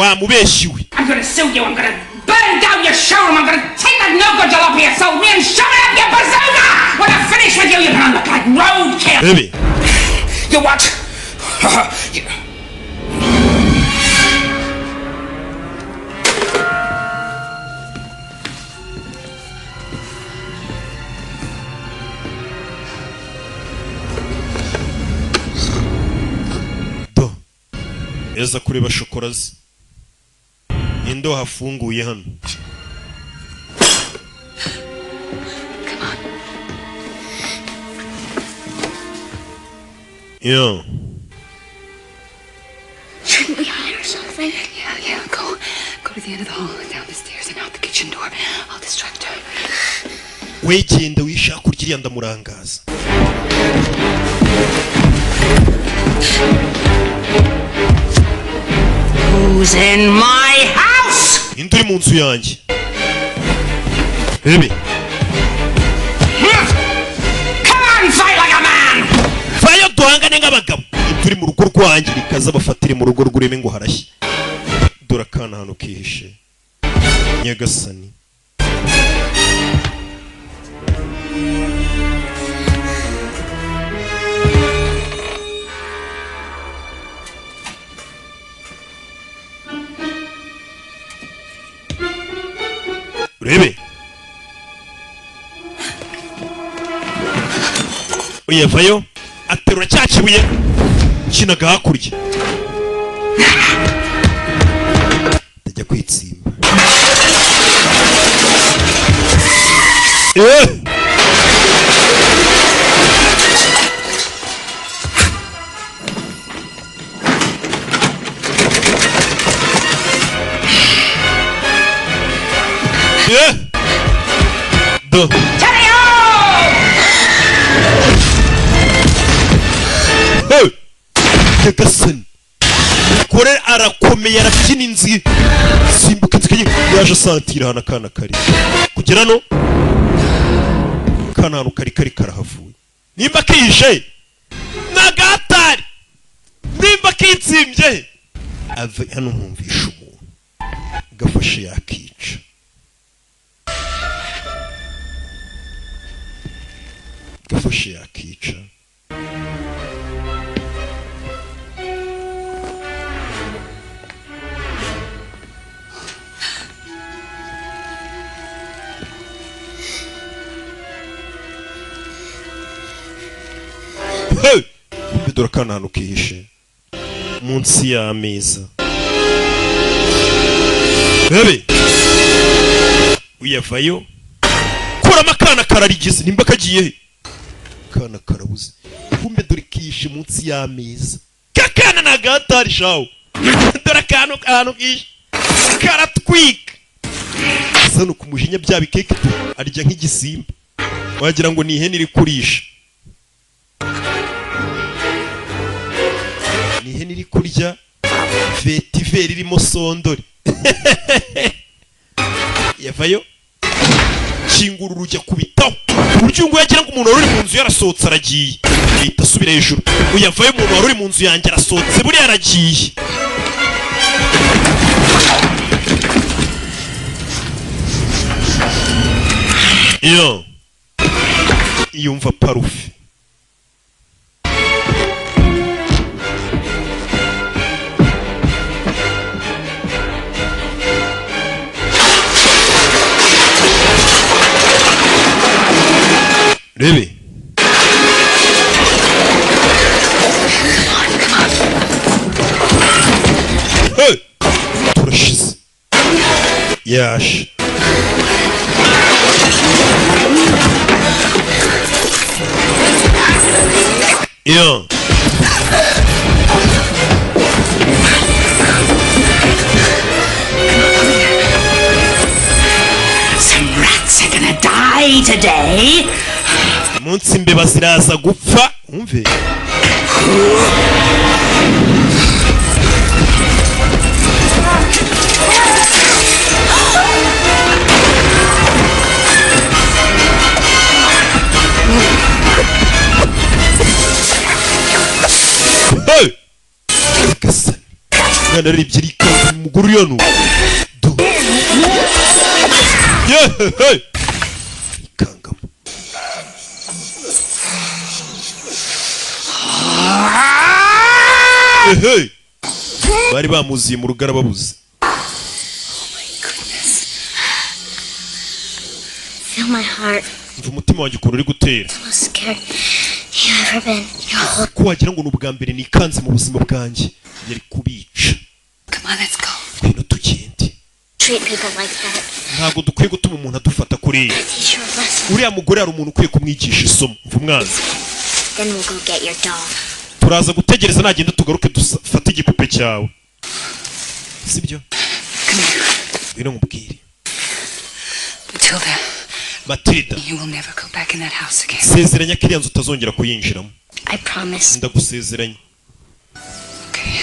S1: wamubeshyiwe
S9: I'm gonna sue you. I'm gonna burn down your showroom. I'm gonna take that no-good jalopy you sold me and shove it up your bazooka. When I finish with you, you're gonna look like roadkill.
S1: Baby.
S9: You what?
S1: do eza kureba shokora ze indo hafunguye hano yeah
S10: Shouldn't we hire something? Yeah. Go to the end of the hall, down the stairs, and out the kitchen door. I'll distract her.
S1: wegenda wishaka kurya iriya ndamurangaza
S9: Who's in my house?
S1: indi uri mu nzu yanjye baby
S9: Come on, fight like a man.
S1: vayo duhangane nk'abagabo indi uri mu rugo rwanjye rikaza bafatire mu rugo rw'ureme ngo harashye dore akana hano kihishe Nyagasani urebe oya vayo aterura cya kibuye kinaga hakurya ndajya kwitsimba do Yagasani kore arakomeye arabyina inzi simbuka inzika yaje asatira hana kana kari kugera no kana hano kari karahavuye nimba kije nagatari nimba kitsimbye ave hano nkumvisha umuntu gafashe yakica gafashe yakica dore kana hano kihishe munsi y'ameza bebe uyavayo kurama kana kararigize nimba kagiye kana karabuze kumbe dore kihishe munsi y'ameza kakana nagatari shawo dore kana kihishe karatwika sano kumujinya bya bikeke arya nk'igisimba wagira ngo ni ihene iri kurisha ihene iri kurya vetiveri irimo sondori yavayo kingura urujya kubitaho uburyo ngo yagira ngo umuntu wari uri mu nzu yarasohotse aragiye ahita asubira hejuru uyavayo umuntu wari uri mu nzu yanjye arasohotse buriya aragiye iyo yumva parufe Rebe. Hey! Turashize. Yash. Yo.
S10: Some rats are gonna die today.
S1: Munsi imbeba ziraza gupfa umve Agasobanuye mwana aribye umugore uriyo nu hey ikangamo hey bari bamuziye mu rugara babuze
S4: Feel my heart.
S1: mva umutima wanjye ukuntu uri gutera
S4: Most scared you've ever been. Your whole
S1: ko wagira ngo n'ubwa mbere nikanze mu buzima bwanjye yari kubica
S10: Come on, let's go.
S1: ngwino tugende
S4: treat people like that.
S1: ntabwo dukwiye gutuma umuntu adufata kuri
S4: Teach you a lesson.
S1: uriya mugore hari umuntu ukwiye kumwigisha isomo mva umwana
S4: Then we'll go get your doll.
S1: turaza gutegereza nagenda tugaruke dufate igipupe cyawe sibyo ngwino nkubwire
S10: Matilda,
S1: Matilda
S10: you will never go back in that house again.
S1: sezeranya ko iriya nzu utazongera kuyinjiramo
S4: I promise.
S1: ndagusezeranya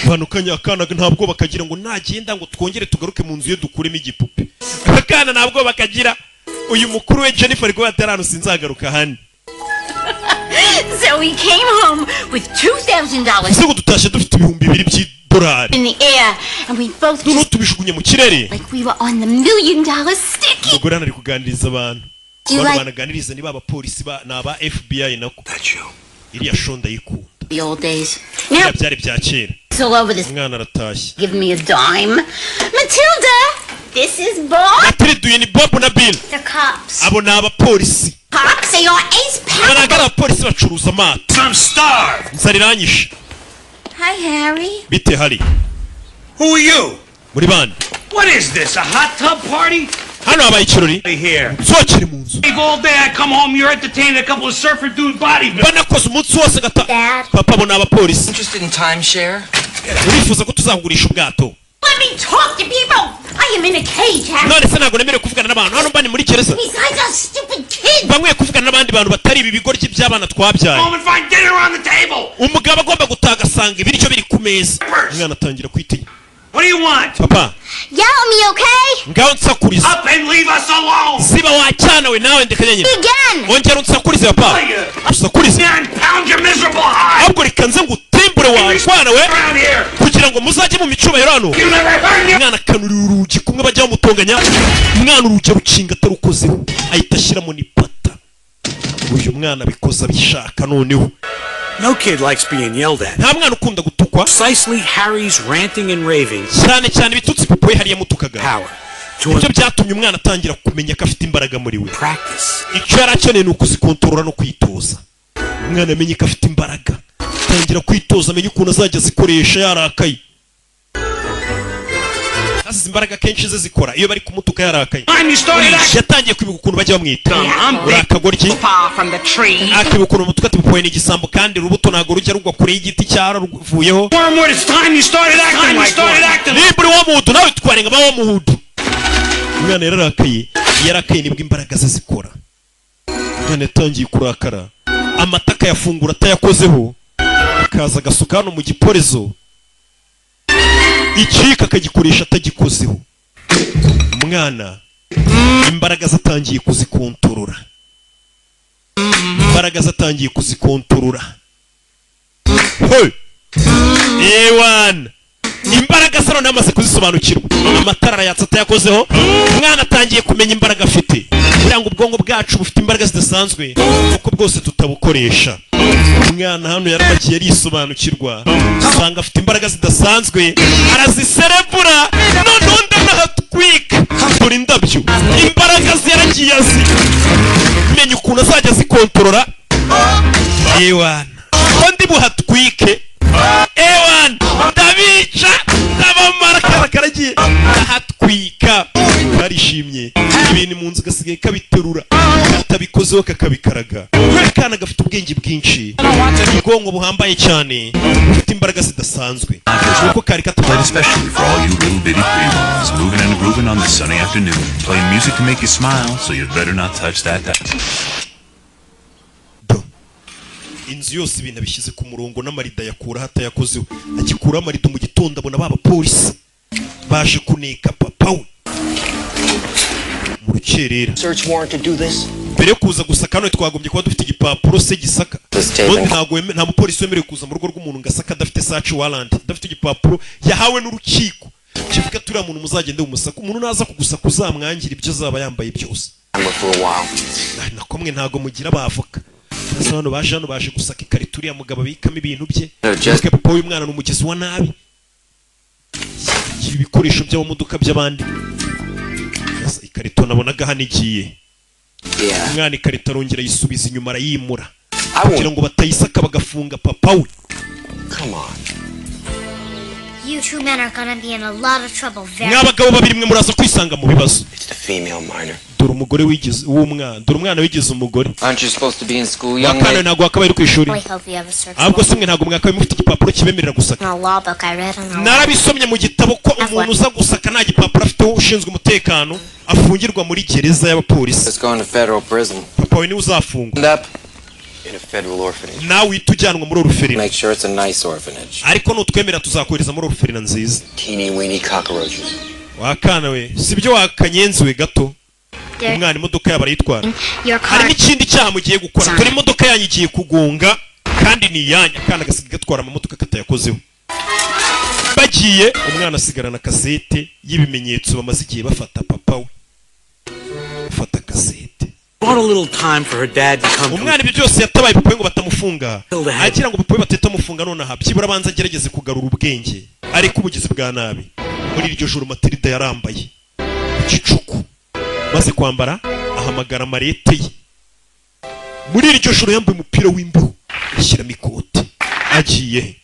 S1: banukanye akana ntabwo bakagira ngo nagenda ngo twongere tugaruke mu nzu ye dukuremo igipupe akana ntabwo bakagira uyu mukuru we Jennifer rwo atarano sinzagaruka hano
S5: So we came home with $2,000
S1: siko dutashe dufite ibihumbi 2,000 by'idolari
S5: in the air, and we both
S1: none tubishugunye mu kirere
S5: like we were on the $1 million sticky.
S1: umugore ari kuganiriza abantu
S5: You
S1: abantu
S5: like-
S1: banaganiriza niba abapolisi n'aba FBI nako iriya shonda yikunda
S5: The old days.
S1: biriya
S5: Now
S1: byari bya kera
S5: it's all over this.
S1: umwana aratashye
S5: Give me a dime, Matilda. This is Bob.
S1: Matilda ni Bob na Bill
S4: The cops.
S1: abo ni abapolisi
S5: Cops, they are ace
S1: banaga abapolisi bacuruza amato
S2: I'm starved.
S1: nsariranyishe
S5: Hi, Harry.
S1: bite hari
S2: Who are you?
S1: muri bande
S12: What is this, a hot tub party?
S1: hano habaye ikirori
S12: Here.
S1: nzokere mu nzu
S12: All day I come home, you're entertaining a couple of surfer dude bodybuilders.
S1: banakoze umunsi wose gata
S4: Dad.
S1: papa abo ni abapolisi
S7: Interested in timeshare?
S1: urifuza ko tuzagurisha ubwato
S5: let me talk to people. I am in a cage, Harry.
S1: none se ntabwo nemerewe kuvugana n'abantu hano mbani muri gereza
S5: Besides those stupid kids.
S1: bamwe kuvugana n'abandi bantu batari ibi bigoryi by'abana twabyaye
S12: Home and find dinner on the table.
S1: umugabo agomba gutaha agasanga ibiryo biri ku meza umwana atangira kwitinya.
S12: What do you want?
S1: Papa,
S6: Yell at me, okay?
S1: ngaho nsakuriza
S12: Up and leave us alone.
S1: ziba wacyana we nawe ndekanye nyine
S6: Again.
S1: ongera unsakurize papa usakurize
S12: Man, pound your miserable hide.
S1: ahubwo reka nze ngutimbure wawe mwana we
S12: Around here.
S1: kugira ngo muzajye mu micubahiro hano.
S12: You never heard you.
S1: umwana akanurira urugi kumwe bajya bamutonganya umwana urugi rukinga atarukozeho ahita ashyiramo n'ipata. uyu mwana abikoza abishaka noneho.
S3: No kid likes being yelled at.
S1: nta mwana ukunda gutukwa
S3: Precisely Harry's ranting and raving
S1: cyane cyane ibitutsi papa we hariya mutukaga
S3: power to
S1: ibyo byatumye umwana atangira kumenya ko afite imbaraga muri we.
S3: practice.
S1: icyo yari akeneye ni ukuzikontorora no kwitoza. umwana amenye ko afite imbaraga atangira kwitoza amenye ukuntu azajya azikoresha yarakaye. izi imbaraga kenshi ze zikora iyo bari kumutuka yarakaye. yatangiye kwibuka ukuntu bajya bamwita urakagoryi akibuka ukuntu umutuka tibupoye n'igisambo kandi urubuto ntabwo rujya rugwa kure y'igiti cyararuvuyeho. niba uri wa muhudu nawe twarenga ba wa muhudu. umwana yarakaye nibwo imbaraga ze zikora. umwana yatangiye kurakara amataka yafungura atayakozeho akaza agasuka hano mu giporezo ikika akagikoresha atagikozeho. umwana imbaraga zatangiye kuzikontorora ewana imbaraga zano namaze kuzisobanukirwa amatara arayatsa atayakozeho. umwana atangiye kumenya imbaraga afite kugira ngo ubwonko bwacu bufite imbaraga zidasanzwe kuko bwose tutabukoresha. umwana hano yarabagiye arisobanukirwa usanga afite imbaraga zidasanzwe araziserebura noneho ndanahatwika dore indabyo imbaraga ze yaragiye azi menya ukuntu azajya azikontorora. ewana ko ndi buhatwike ewana ndabica ndabamara karagiye ndahatwika. barishimye ibintu mu nzu gasigaye kabiterura katabikozeho kakabikaraga. akana gafite ubwenge bwinshi ubwonko buhambaye cyane bufite imbaraga zidasanzwe kuko kari
S13: Played especially for all you little bitty pretty ones moving and grooving on this sunny afternoon, playing music to make you smile, so you'd better not touch that.
S1: inzu yose ibintu abishyize ku murongo n'amarida yakura atayakozeho. agikura amarido mu gitondo abona baba polisi baje kuneka papa we mu rukerera. mbere yo kuza gusaka hano twagombye kuba dufite igipapuro se gisaka. nta mupolisi wemerewe kuza mu rugo rw'umuntu ngo asaka adafite search warrant adafite igipapuro yahawe n'urukiko kivuga turiya muntu muzagende umusaka. umuntu naza kugusaka uzamwangira ibyo azaba yambaye byose. nakomwe ntago mugira abavoka. hano baje gusaka ikarito uriya mugabo abikamo ibintu bye. papa w'umwana ni umugezi wa nabi ibikoresho by'amamodoka by'abandi. ikarito nabonaga hano igiye umwana ikarito arongera yisubiza inyuma arayimura kugira ngo batayisaka bagafunga papa we.
S4: You two men are gonna be in a lot of trouble very
S1: mwabagabo babiri mwe muraza kwisanga mu bibazo. dore umugore wigize w'umwana dore umwana wigize umugore. wakana ntabwo wakabaye uri ku ishuri ahubwo se mwe ntabwo mwakabaye mufite igipapuro kibemerera gusaka. narabisomye mu gitabo ko umuntu uza gusaka nta gipapuro afite ushinzwe umutekano afungirwa muri gereza y'abapolisi. papa we niwe uzafungwa nawe uhita ujyanwa muri oruferina ariko nutwemera tuzakohereza muri oruferina nziza. wakana we sibyo wakanyenzi we gato. umwana imodoka yaba arayitwara. hari n'ikindi cyaha mugiye gukora dore imodoka yanyu igiye kugunga kandi ni iyanyu. akana gasigaye gatwara amamodoka katayakozeho. bagiye umwana asigarana kasete y'ibimenyetso bamaze igihe bafata papa we. bafata kasete umwana ibyo byose yatabaye papa we ngo batamufunga agira ngo papa we batetamufunga nonaha byibura abanza agerageze kugarura ubwenge ariko ubugizi bwa nabi. muri iryo joro matilida yarambaye igicuku maze kwambara ahamagara marete ye. muri iryo joro yambaye umupira w'imbeho ashyiramo ikote agiye.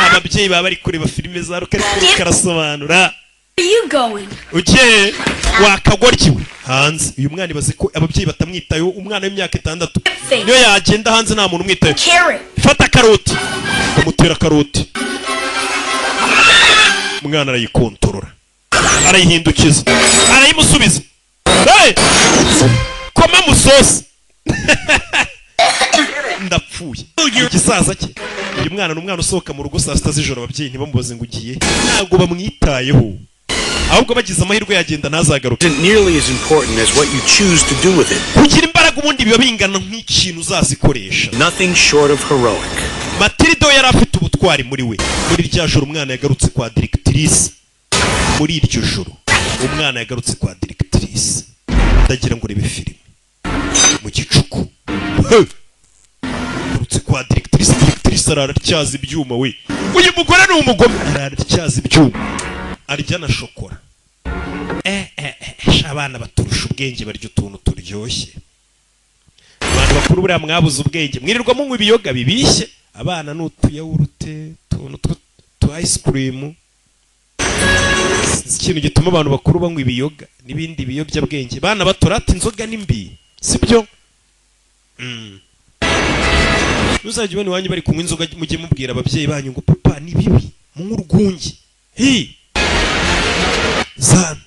S1: ababyeyi baba bari kureba filime za rukarika arasobanura ugiye wakagoryiwe hanze. uyu mwana ibaze ko ababyeyi batamwitayeho. umwana w'imyaka 6 niyo yagenda hanze nta muntu umwitayeho. fata karoti bamutera karoti umwana arayikontorora arayihindukiza arayimusubiza koma musosi ndapfuye igisaza cye uyu mwana ni umwana usohoka mu rugo saa sita z'ijoro ababyeyi ntibamubaze ngo ugiye ntabwo bamwitayeho ahubwo bagize amahirwe yagenda ntazagaruke kugira imbaraga ubundi biba bingana nk'ikintu uzazikoresha matilida yari afite ubutwari muri we muri rya joro umwana yagarutse kwa directrice muri iryo joro umwana yagarutse kwa directrice ndagira ngo rebe filime mu gicuku yagarutse kwa directrice arartyaza ibyuma we uyu mugore ni umugome arartyaza ibyuma arya na shokora abana baturusha ubwenge barya utuntu turyoshye abantu bakuru buriya mwabuze ubwenge mwirirwa munywa ibiyoga bibishye abana ni utuyawurute utuntu tu ice cream ikintu gituma abantu bakuru banywa ibiyoga n'ibindi biyobyabwenge bana batorata inzoga n'imbi sibyo uzajya ubona iwanyu bari kunywa inzoga mujye mubwira ababyeyi banyu ngo papa ni bibi munywa urwunge zana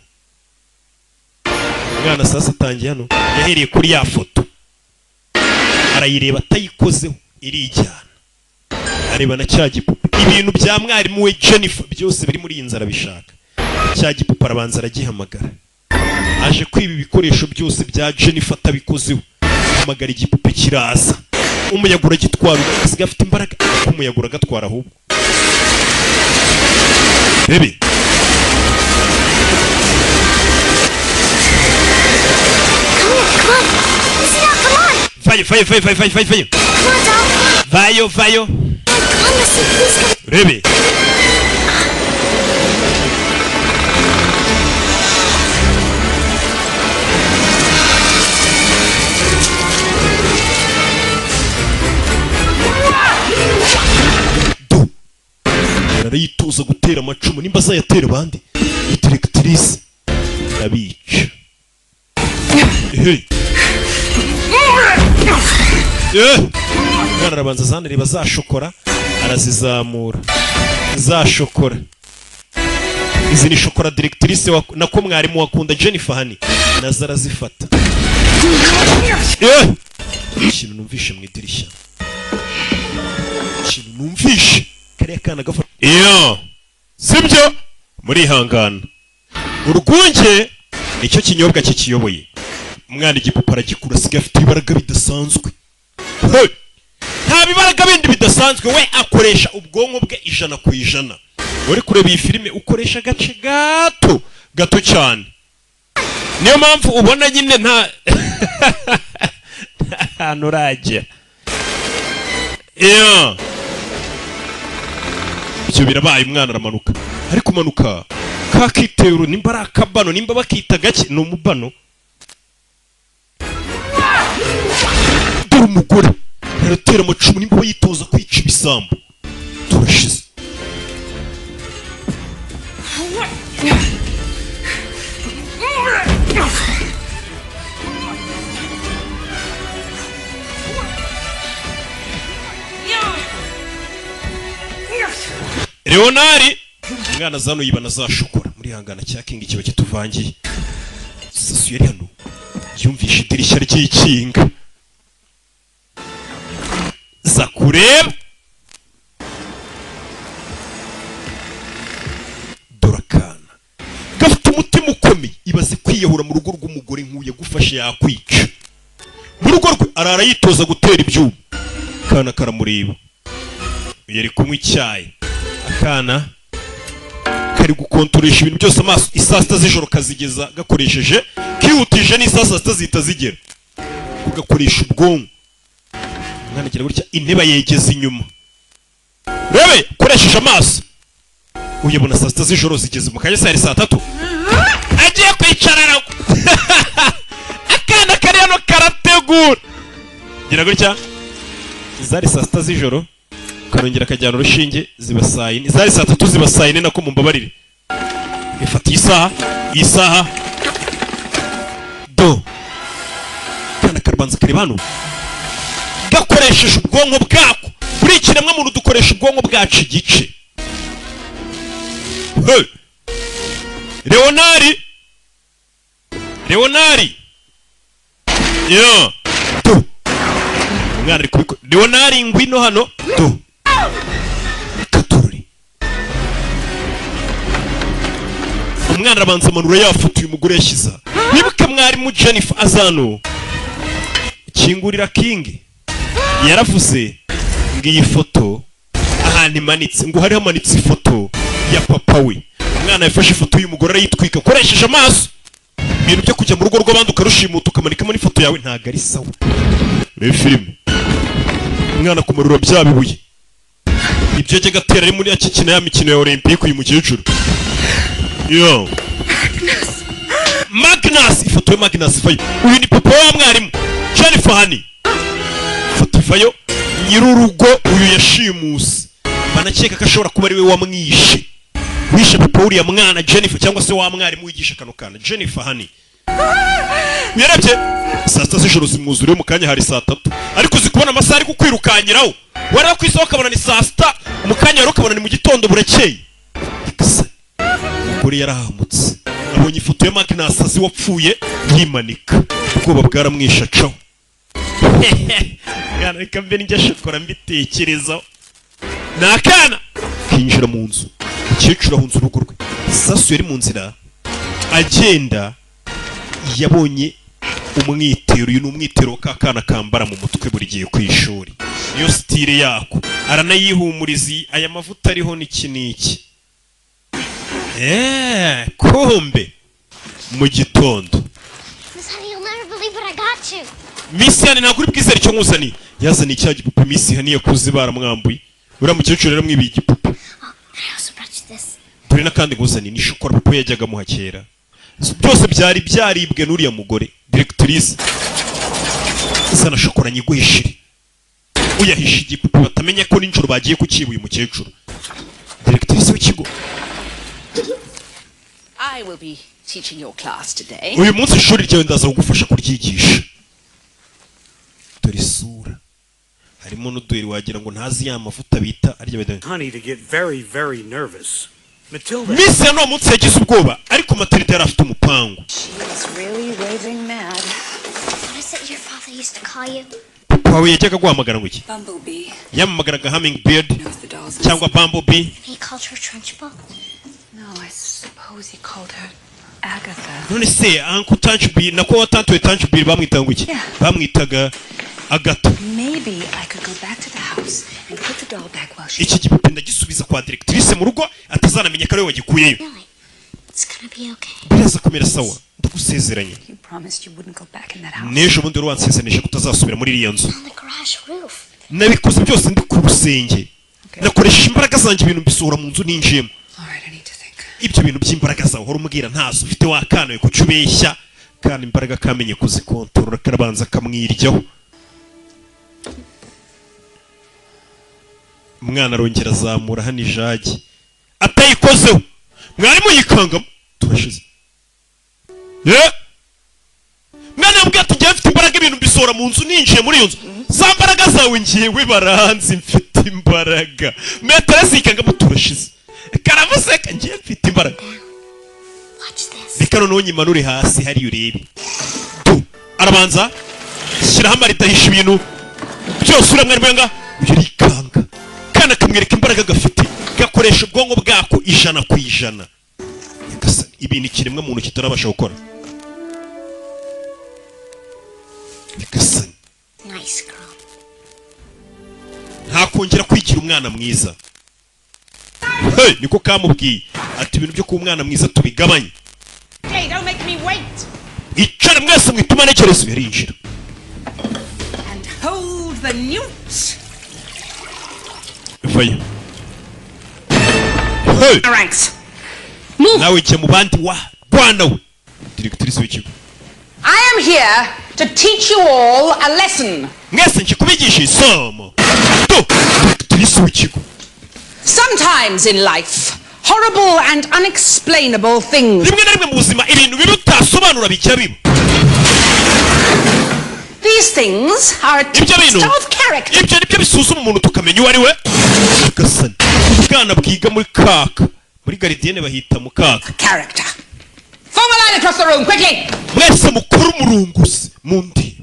S1: umwana sasa atangiye hano yahereye kuri ya foto arayireba atayikozeho irijyana areba na cya gipupe ibintu bya mwarimu we Jennifer byose biri muri iyi nzara bishaka cya gipupe arabanza aragihamagara aje kwiba ibikoresho byose bya Jennifer atabikozeho hamagara igipupe kiraza umuyaga uragitwara ugasiga afite imbaraga ariko umuyaga uragatwara ahubwo bebe Vayo. Rebe. Arayitoza gutera amacumu nimba azayatera abandi. Directrice abica. Mwana arabanza zanireba za shokora arazizamura za shokora izi ni shokora directrice nako mwarimu wakunda Jennifer hani nazo arazifata ikintu numvishe mu idirishya ikintu numvishe kariya kana gafata sibyo muri hangana urwunge nicyo kinyobwa kikiyoboye umwana igipupa aragikura asigaye afite ibaraga bidasanzwe nta bibaraga bindi bidasanzwe we akoresha ubwonko bwe 100%. uri kureba iyi filime ukoresha agace gato cyane niyo mpamvu ubona nyine nta nurajya ibyo birabaye umwana aramanuka ari kumanuka kakitero nimba ari akabano nimba bakita gake ni umubano dore umugore aratera amacumu nimba yitoza kwica ibisambo turashize Leonari umwana zano yibana za shokora muri hangana cya King kiba kituvangiye sasu yari hano yumvishe idirishya ry'ikinga za kureba dorakana gafite umutima ukomeye ibaze kwiyahura mu rugo rw'umugore nk'uye gufashe yakwica mu rugo rwe arara yitoza gutera ibyuma kana karamureba yari kunywa icyayi akana kari gukontoresha ibintu byose amaso isasta z'ijoro kazigeza gakoresheje kihutije n'isasta zita zigera kugakoresha ubwonko umwana gira gutya inteba yegeza inyuma rebe koresheje amaso uyabona sasta z'ijoro zigeze mu kanya saa 3 agiye kwicarana akana kari hano karategura gira gutya zari sasta z'ijoro karongera kajyana urushinge zibasayine zari 3 zibasayine nako mumbabarire ifata isaha do kana karbanza karibano gakoresheje ubwonko bwako buri kiremwa muntu dukoresha ubwonko bwacu igice Hey! Leonari! Yeah! Tu! Umwana ari kubikora. Leonari ngwino hano. Tu! Katururi. Umwana arabanza amanura yafoto uyu mugore yashyiza. Wibuke mwarimu Jennifer azano. Kingurira King. Yaravuze ngo iyi foto ahantu imanitse ngo hari hamanitse ifoto ya papa we. Umwana yafashe ifoto y'umugore arayitwika akoresheje amaso. Ibintu byo kujya mu rugo rw'abandi ukarushimuta ukamanikamo n'ifoto yawe ntago ari sawa. Reba filime. Umwana kumarura bya bibuye. Ibyo yajya gatera ari muri akikina ya mikino ya Olympique uyu mukecuru. Yo. Magnus ifoto ya Magnus vayo. Uyu ni papa wa mwarimu Jennifer Hani. Ifoto vayo nyirurugo uyu yashimuse. Banakeka ko ashobora kuba ari we wamwishe. Wishe papa uriya mwana Jennifer cyangwa se wa mwarimu wigisha kano kana Jennifer Hani. Yarebye saa sita z'ijoro zimwuzuriye mu kanya hari saa 3 ariko zikubona amasaha ari kukwirukanyiraho wari wakwisaho ukabona ni saa sita mu kanya wari ukabona ni mu gitondo burekeye. Umugore yarahamutse abonye ifoto ya Magnus azi wapfuye yimanika ubwoba bwaramwisha caho. Yana reka mbe njya shokora mbitekerezaho nakana kinjira mu nzu umukecuru ahunze urugo rwe. Sasu yari mu nzira agenda yabonye umwitero. Uyu ni umwitero kakana kambara mu mutwe buri gihe ku ishuri. Niyo style yako aranayihumurizi aya mavuta ariho niki. Kombe mu gitondo. Miss Yani ntabwo uri bwizere icyo nkuzaniye. Yazaniye icya gipupe Miss Yani yakuze baramwambuye. Uriya mukecuru rero mwibiye igipupe. Dore n'akandi nkuzaniye ni shokora papa yajyaga muhakera. Byose byari byaribwe n'uriya mugore directrice. Sana shokora nyiguhishire. Uyahisha igipupe batamenya ko ninjoro bagiye kukiba uyu mukecuru. Directrice w'ikigo.
S10: I will be teaching your class today.
S1: Uyu munsi ishuri ryawe ndaza kugufasha kuryigisha. Dore isura. Harimo n'uduheri wagira ngo ntazi ya mavuta bita arya bada.
S3: Honey to get very, very nervous. Matilda.
S1: Miss Ya no munsi yagize ubwoba ariko Matilda yari afite umupango.
S11: She is really raving mad.
S4: What is it your father used to call you?
S1: Pawe yajyaga guhamagara ngo iki?
S11: Bumblebee.
S1: Yamamagaraga Hummingbird cyangwa Bumblebee.
S4: He called her Trunchbull?
S11: No, I suppose he called her Agatha.
S1: None se Uncle Tanchbull nako watantuye Tanchbull bamwitaga ngo iki? Bamwitaga Agatha.
S11: Maybe I could go back to the house and put the doll back while she.
S1: Iki gipupe ndagisubiza kwa directrice mu rugo atazanamenya ko ari we wagikuyeyo.
S4: It's gonna be okay.
S1: Biraza kumera sawa. Ndagusezeranye.
S11: You promised you wouldn't go back in that house.
S1: Nejo bundi wansezeranyije kutazasubira muri iriya nzu.
S4: On the garage roof.
S1: Nabikoze byose ndi ku rusenge. Nakoresheje imbaraga zanjye ibintu mbisohora mu nzu ninjiyemo. Ibyo bintu by'imbaraga zawe uhora umubwira ntazo ufite wakanawe kucubeshya kandi imbaraga kamenye kuzikontorora karabanza kamwiryaho. Umwana arongera azamura hano ijagi atayikozeho mwarimu yikangamo turashize. Mwana yambwiye ati njyewe mfite imbaraga ibintu mbisohora mu nzu ninjiye muri iyo nzu za mbaraga zawe ngiyewe baranzi mfite imbaraga metero zikangamo turashize. Karamuseka ngiye mfite imbaraga. Reka noneho nyimanure hasi hari urebe. Arabanza shyiraho amarita ahisha ibintu byose uramwari mwenga yurikanga kana kamwereka imbaraga gafite gakoresha ubwonko bwako 100%. Ibintu ikiremwa muntu kitarabasha gukora.
S4: Nice girl.
S1: Ntakongera kwigira umwana mwiza. Hey, niko kamubwiye ati ibintu byo ku mwana mwiza tubigabanye.
S10: Hey, don't make me wait.
S1: Icara mwese mwituma nekerezo yarinjira.
S10: And hold the newt.
S1: Vayo. Hey.
S10: Ranks.
S1: Nawe cye mu bandi wa bwana we. Directrice w'ikigo.
S10: I am here to teach you all a lesson.
S1: Mwese nkikubigisha isomo. Directrice w'ikigo.
S10: Sometimes in life, horrible and unexplainable things.
S1: Rimwe na rimwe mu buzima ibintu bibutasobanura bijya biba.
S10: These things are a test of character.
S1: Ibyo nibyo bisuzuma umuntu tukamenya uwo ari we. Gasani. Ubwana bwiga muri kaka muri gardienne bahita mukaga.
S9: Character. Form a line across the room, quickly.
S1: Mwese mukuru murunguzi mundi.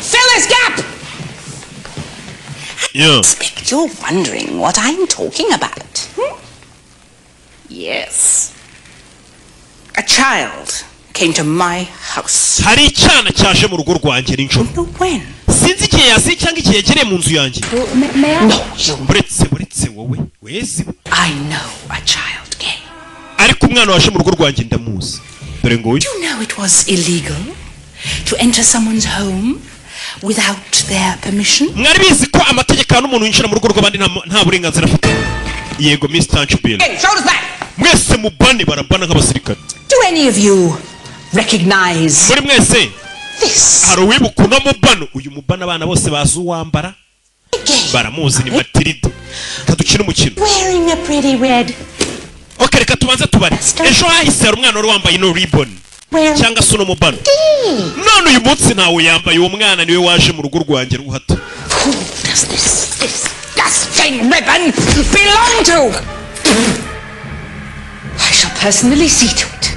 S9: Fill this gap.
S1: Yeah.
S10: I expect you're wondering what I'm talking about. Yes. A child came to my house.
S1: Hari icyana cyaje mu rugo rwanjye n'injoro.
S10: When?
S1: Sinzi igihe yasi cyangwa igihe yagereye mu nzu yanjye.
S10: No, you.
S1: Buretse wowe wezi.
S10: I know a child came.
S1: Ariko umwana waje mu rugo rwanjye ndamuzi. Dore ngo uyu.
S10: Do you know it was illegal to enter someone's home without their permission?
S1: Mwari bizi ko amategeko hano umuntu winjira mu rugo rw'abandi nta burenganzira afite. Yego Miss Tanchbill.
S9: Shoulders back.
S1: Mwese mubane barabana nk'abasirikare.
S10: Do any of you recognize
S1: muri mwese
S10: this?
S1: Hari uwibuka uno mubano. Uyu mubano abana bose bazi uwambara. Baramuzi ni Matilida. Kadukina umukino.
S10: Wearing a pretty red.
S1: Okay, reka tubanze tubare. Ejo hahise hari umwana wari wambaye no ribbon. Cyangwa se uno mubano. None uyu munsi ntawe yambaye. Uwo mwana niwe waje mu rugo rwanjye ruhato.
S10: Who does this disgusting ribbon belong to? I shall personally see to it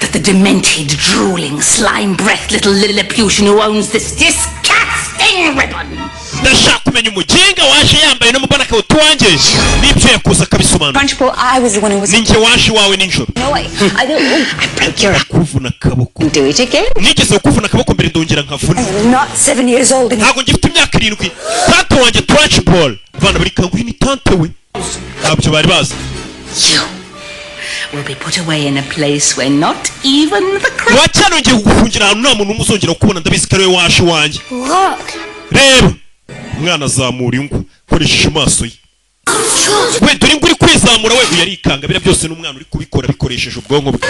S10: that the demented, drooling, slime-breathed little Lilliputian who owns this disgusting ribbon.
S1: Ndashaka kumenya umugenga waje yambaye no mubana ka utwanjye n'ibyo yakoze akabisobanura.
S11: Punchbowl, I was the one who was.
S1: Ninjye waje wawe ninjoro.
S11: No, I didn't. I broke your.
S1: Kuvuna kaboko.
S11: Do it again.
S1: Nigeze kuvuna kaboko mbere ndongera nkavuna.
S11: I'm not 7 years old anymore.
S1: Ntabwo ngifite imyaka 7. Tante wanjye Punchbowl. Bana bari kanguye ni tante we. Ntabyo bari bazi.
S10: You will be put away in a place where not even the crowd.
S1: Wacyano ngiye kugufungira ahantu nta muntu umuzongera kubona ndabizi ko ari we waje wanjye.
S11: Look.
S1: Reba. Umwana azamura ingwa koresheje amaso ye. We dore ingwa uri kwizamura we yarikanga bira byose n'umwana uri kubikora bikoresheje ubwonko bwe.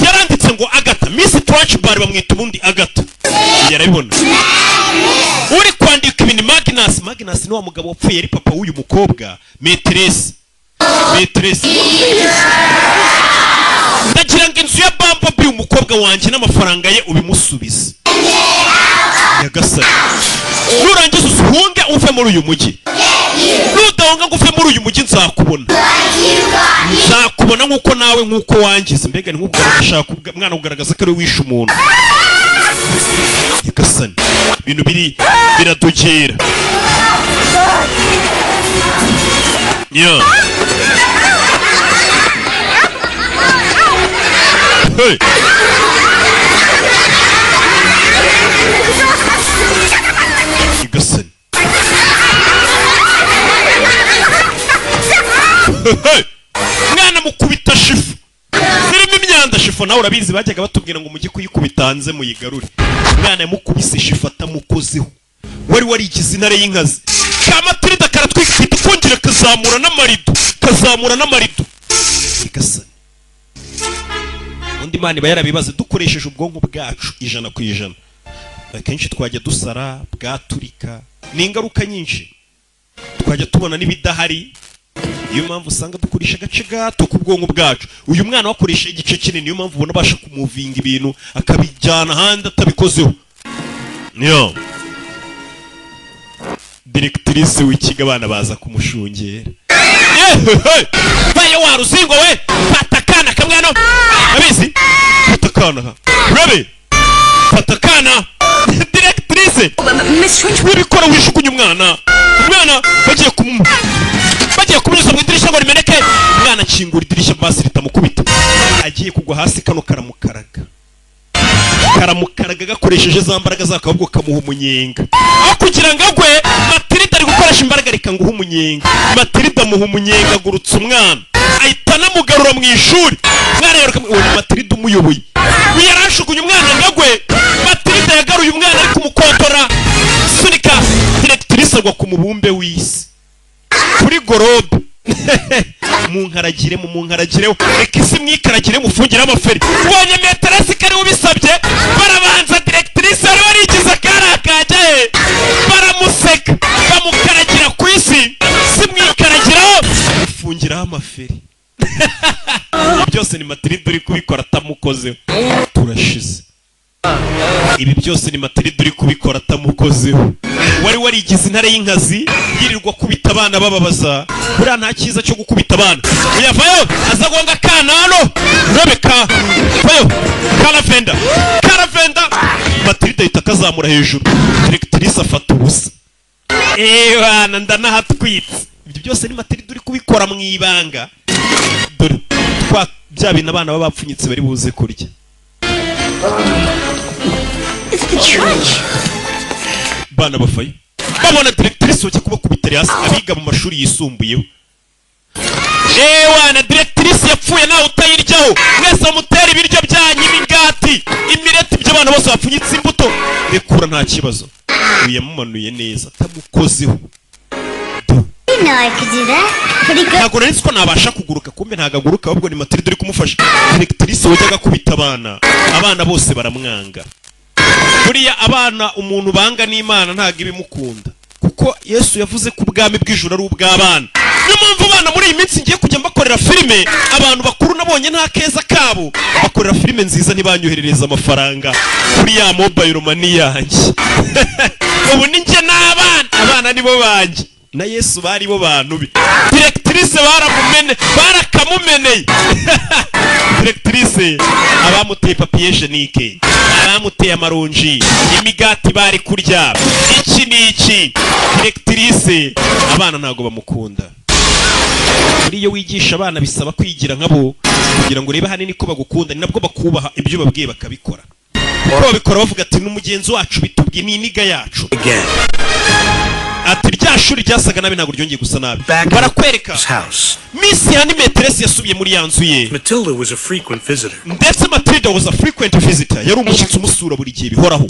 S1: Yaranditse ngo Agata, Miss Punchbowl bamwita ubundi Agata. Yarabibona. Uri kwandika ibintu Magnus ni wa mugabo wapfuye ari papa w'uyu mukobwa, Metresse. Ndagira ngo inzu ya Bumblebee umukobwa wanjye n'amafaranga ye ubimusubize. Nyagasani. Nurangiza usuhunge uve muri uyu mujyi. Nudahunga ngo uve muri uyu mujyi nzakubona. Nzakubona nkuko nawe nkuko wangize. Mbega ni nkuko urashaka mwana kugaragaza ko ari wishe umuntu. Nyagasani. Ibintu biradogera. Yeah. Hey. Nyagasani. Hey. Mwana mukubita shifu. Zirimo imyanda shifu nawe urabizi bajyaga batubwira ngo mujye kuyikubita hanze muyigarure. Mwana yamukubise shifu atamukozeho. Wari warigize intare y'inkazi. Kamatirida karatwikita kongera kazamura n'amarido. Nyagasani. Undi mani bayarabibaze dukoresheje ubwonko bwacu 100%. Akenshi twajya dusara bwaturika. Ni ingaruka nyinshi. Twajya tubona n'ibidahari. Iyo mpamvu usanga dukoresha agace gato ku bwonko bwacu. Uyu mwana wakoresha igice kinini niyo mpamvu ubona basha kumuvinga ibintu akabijyana handi atabikozeho. Niyo. Directrice w'ikiga abana baza kumushungera. Baye waruzingo we patakana kamwana. Abizi? Patakana. Rebe. Patakana. Directrice.
S11: Miss Trench.
S1: Wibikora wishukunye umwana. Umwana bagiye kumunyuza mu idirishya ngo rimeneke. Umwana akingura idirishya basi ritamukubita. Agiye kugwa hasi kano karamukaraga gakoresheje za mbaraga zakabwo kamuha umunyenga. Aho kugira ngo agwe Matilida ari gukoresha imbaraga reka nguha umunyenga. Matilida muha umunyenga agurutse umwana. Ahita namugarura mu ishuri. Mwana yaruka uwo Matilida umuyoboye. Yarashukunye umwana ngagwe. Matilida yagaruye umwana ari kumukontora. Sunika Directrice agwa ku mubumbe w'isi. Kuri gorobe. Munkaragire reka isi mwikaragire mufungira amaferi. Ubonye Metresse kari ubisabye barabanza Directrice ari warigize karakajye baramuseka bamukaragira ku isi si mwikaragiraho mufungira amaferi. Byose ni Matilida uri kubikora atamukozeho. Turashize. Ibi byose ni Matilida uri kubikora atamukozeho. wari warigize intare y'inkazi yirirwa kubita abana bababaza. Buriya nta cyiza cyo gukubita abana. Uyavayo aza gonga kanano Rebeka vayo Karavenda Matilda ahita akazamura hejuru. Directrice afata ubusa. Bana ndanahatwitse. Ibyo byose ni Matilda uri kubikora mu ibanga. Dore bya bintu abana babapfunyitse bari buze kurya.
S11: It's the church.
S1: Bana bafayo babona directrice wajya kuba kubitari hasi abiga mu mashuri yisumbuyeho. Wana directrice yapfuye nawe utayiryaho. Mwese mutera ibiryo byanyu imigati imireti by'abana bose bapfunyitse imbuto. Rekura nta kibazo. Uyamumanuye neza tamukozeho. Ntabwo nari ko nabasha kuguruka kumbe ntagaguruka ahubwo ni Matilda uri kumufasha. Directrice wajyaga kubita abana bose baramwanga. Buriya abana umuntu banga n'Imana ntago ibimukunda kuko Yesu yavuze ko ubwami bw'ijuru ari ubw'abana. Niyo mpamvu abana muri iyi minsi ngiye kujya mbakorera filime. Abantu bakuru nabonye nta keza kabo bakorera filime nziza ntibanyoherereza amafaranga kuri ya mobile money yanjye. Ubu ni njye abana nibo banjye na Yesu bari bo bantu bi. Directrice barakamumeneye. Directrice abamuteye papier hygienique, abamuteye amaronji, imigati bari kurya. Iki niki Directrice abana ntago bamukunda. Iyo wigisha abana bisaba kwigira nkabo kugira ngo urebe hanini ko bagukunda ni nabwo bakubaha ibyo babwiye bakabikora. Kuko babikora bavuga ati n'umugenzi wacu bitubwiye ni iniga yacu. Ati rya shuri ryasaga nabi ntago ryongeye gusa nabi. Barakwereka Miss Yani Metresse yasubiye muri yanzu ye.
S3: Matilda was a frequent visitor.
S1: Ndetse Matilda was a frequent visitor. Yari umushyitsi umusura buri gihe bihoraho.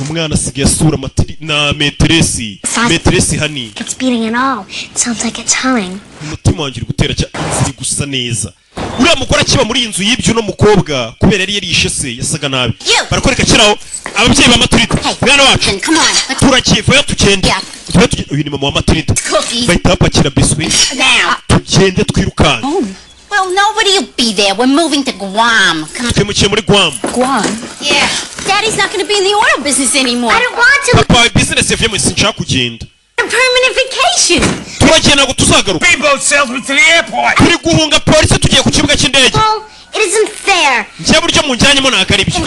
S1: Umwana asigaye asura na Metresse. Metresse hani.
S4: It's beating and all. It sounds like it's humming.
S1: Umutima wanjye uri gutera cyane gusa neza. Uriya mugore akiba muri inzu y'ibyo no mukobwa kubera yari yarishe se yasaga nabi. Barakwereka kiraho ababyeyi ba Matilda. Mwana wacu. Turakivayo tugende. Uyu ni mama wa Matilda. Bahita bapakira biscuit. Tugende twirukanka.
S5: Well, nobody will be there. We're moving to Guam.
S1: Twimukiye muri Guam.
S11: Guam?
S5: Yeah. Daddy's not going to be in the oil business anymore.
S4: I don't want to.
S1: Papa, business yavuye muri sinshaka kugenda.
S5: A permanent vacation.
S1: Turagenda ngo tuzagaruka.
S12: Speedboat salesman to the airport.
S1: Turi guhunga polisi tugiye ku kibuga cy'indege.
S4: Well, it isn't fair.
S1: Njye buryo munjyanyemo nakaribyo.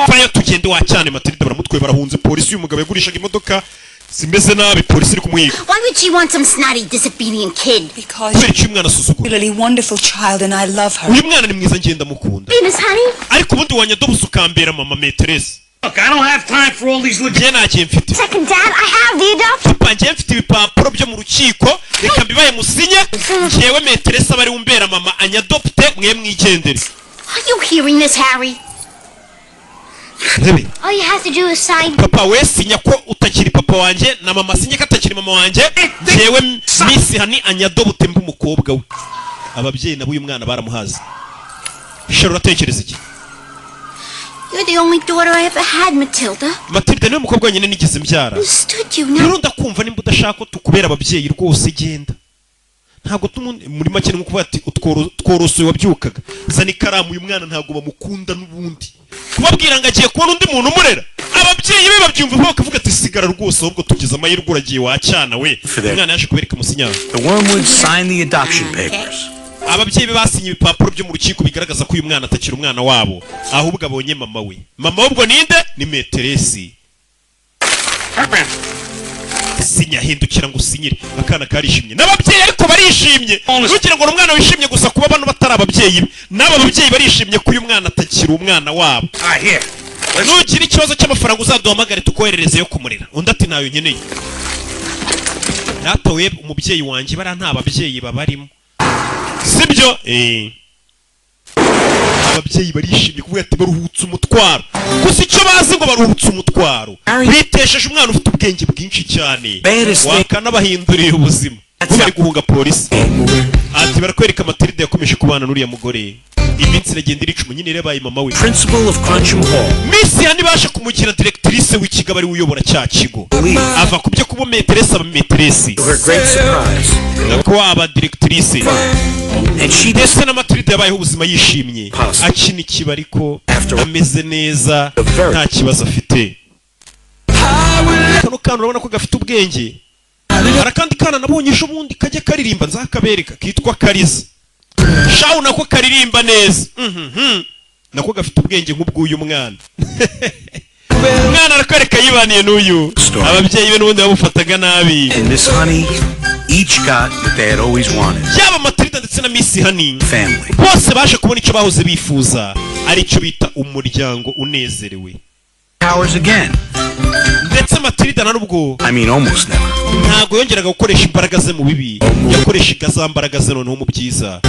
S1: Fayo tugende wa cyane Matilda baramutwe barahunze polisi y'umugabo yagurishaga imodoka. Simeze nabi polisi iri kumwiga.
S5: Why would she want some snotty disobedient kid?
S11: Because she's a really wonderful child and I love her.
S1: Uyu mwana ni mwiza ngenda mukunda.
S4: Miss Honey?
S1: Ariko ubundi wanyadobuza ukambera mama Metresse.
S12: Look, I don't have time for all these
S1: Njye ntakiye mfite.
S4: Second dad, I have the adoption.
S1: Papa njye mfite ibipapuro byo mu rukiko reka mbibaye musinye. Njyewe Metresse abari umbera mama anyadopte mwe mwigendere.
S5: Are you hearing this, Harry?
S1: Rebe.
S4: All you have to do is sign.
S1: Papa we sinya ko utakiri papa wanjye na mama sinye ko atakiri mama wanjye. Njyewe Miss Hani anyadopte mbu umukobwa we. Ababyeyi nabo uyu mwana baramuhaza. Shero atekereza iki?
S5: You're the only daughter I ever had, Matilda.
S1: Matilda niwe mukobwa wenyine nigeze mbyara.
S5: Understood you now.
S1: Rero ndakumva nimba udashaka ko tukubera ababyeyi rwose genda. Ntabwo muri make ni kuvuga ati tworosoye wabyukaga. Zana ikaramu uyu mwana ntabwo bamukunda n'ubundi. Kubabwira ngo agiye kubona undi muntu umurera. Ababyeyi be babyumva bakavuga ati sigara rwose ahubwo tugize amahirwe uragiye wacyana we. Umwana yaje kubereka musinyana.
S3: The Wormwood signed the adoption papers.
S1: Ababyeyi be basinye ibipapuro byo mu rukiko bigaragaza ko uyu mwana atakiri umwana wabo ahubwo abonye mama we. Mama ubwo ninde? Ni Metresse. Sinya hindukira ngo usinyire akana karishimye n'ababyeyi ariko barishimye. Nugira ngo umwana wishimye gusa kuba bano batari ababyeyi be n'aba babyeyi barishimye ko uyu mwana atakiri umwana wabo. Nugira ikibazo cy'amafaranga uzaduhamagare tukoherereze yo kumurera. Undi ati nayo nkeneye. Natowe umubyeyi wanjye bara nta babyeyi babarimo. Sibyo? Ababyeyi barishimye kuvuga ati baruhutse umutwaro. Gusa icyo bazi ngo baruhutse umutwaro. Bitesheje umwana ufite ubwenge bwinshi cyane. Wakanabahinduriye ubuzima. Bari guhunga polisi. Ati barakwereka Matilda yakomeje kubana n'uriya mugore. Iminsi iragenda iricuma nyine yabaye mama we.
S3: Principal of Cruncham Hall.
S1: Miss Yani basha kumugira directrice w'ikigo ari uyobora cya kigo. Ava kubyo kuba Metresse aba Metresse.
S3: To her great surprise.
S1: Nako aba directrice.
S3: And she
S1: ndetse na Matilda yabayeho ubuzima yishimye. Akina ikibariko ameze neza nta kibazo afite. kano kana urabona ko gafite ubwenge. Hari akandi kana nabonye ejo bundi kajya karirimba nzakabereka kitwa Kariza. Shawu nako karirimba neza. Nako gafite ubwenge nk'ubw'uyu mwana. Umwana arakareka yibaniye n'uyu. Ababyeyi be n'ubundi bamufataga nabi.
S3: And this honey each got what they had always wanted.
S1: Yaba Matilda ndetse na Miss Honey.
S3: Family.
S1: Bose baje kubona icyo bahoze bifuza. Ari cyo bita umuryango unezerewe.
S3: Powers again.
S1: Ndetse Matilda narubwo.
S3: I mean almost never.
S1: Ntago yongeraga gukoresha imbaraga ze mu bibi. Yakoreshaga za mbaraga ze noneho mu byiza.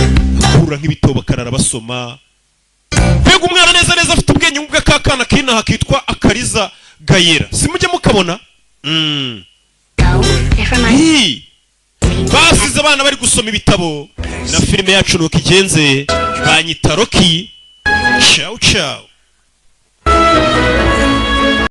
S1: Kurura nk'ibitoba karara basoma. Mbega umwana neza neza afite ubwenge nk'ubw'akana k'inaha kitwa Akariza Gayera. Simujye mukabona? Basize abana bari gusoma ibitabo na filime yacu nuko igenze banyita Rocky. Ciao ciao.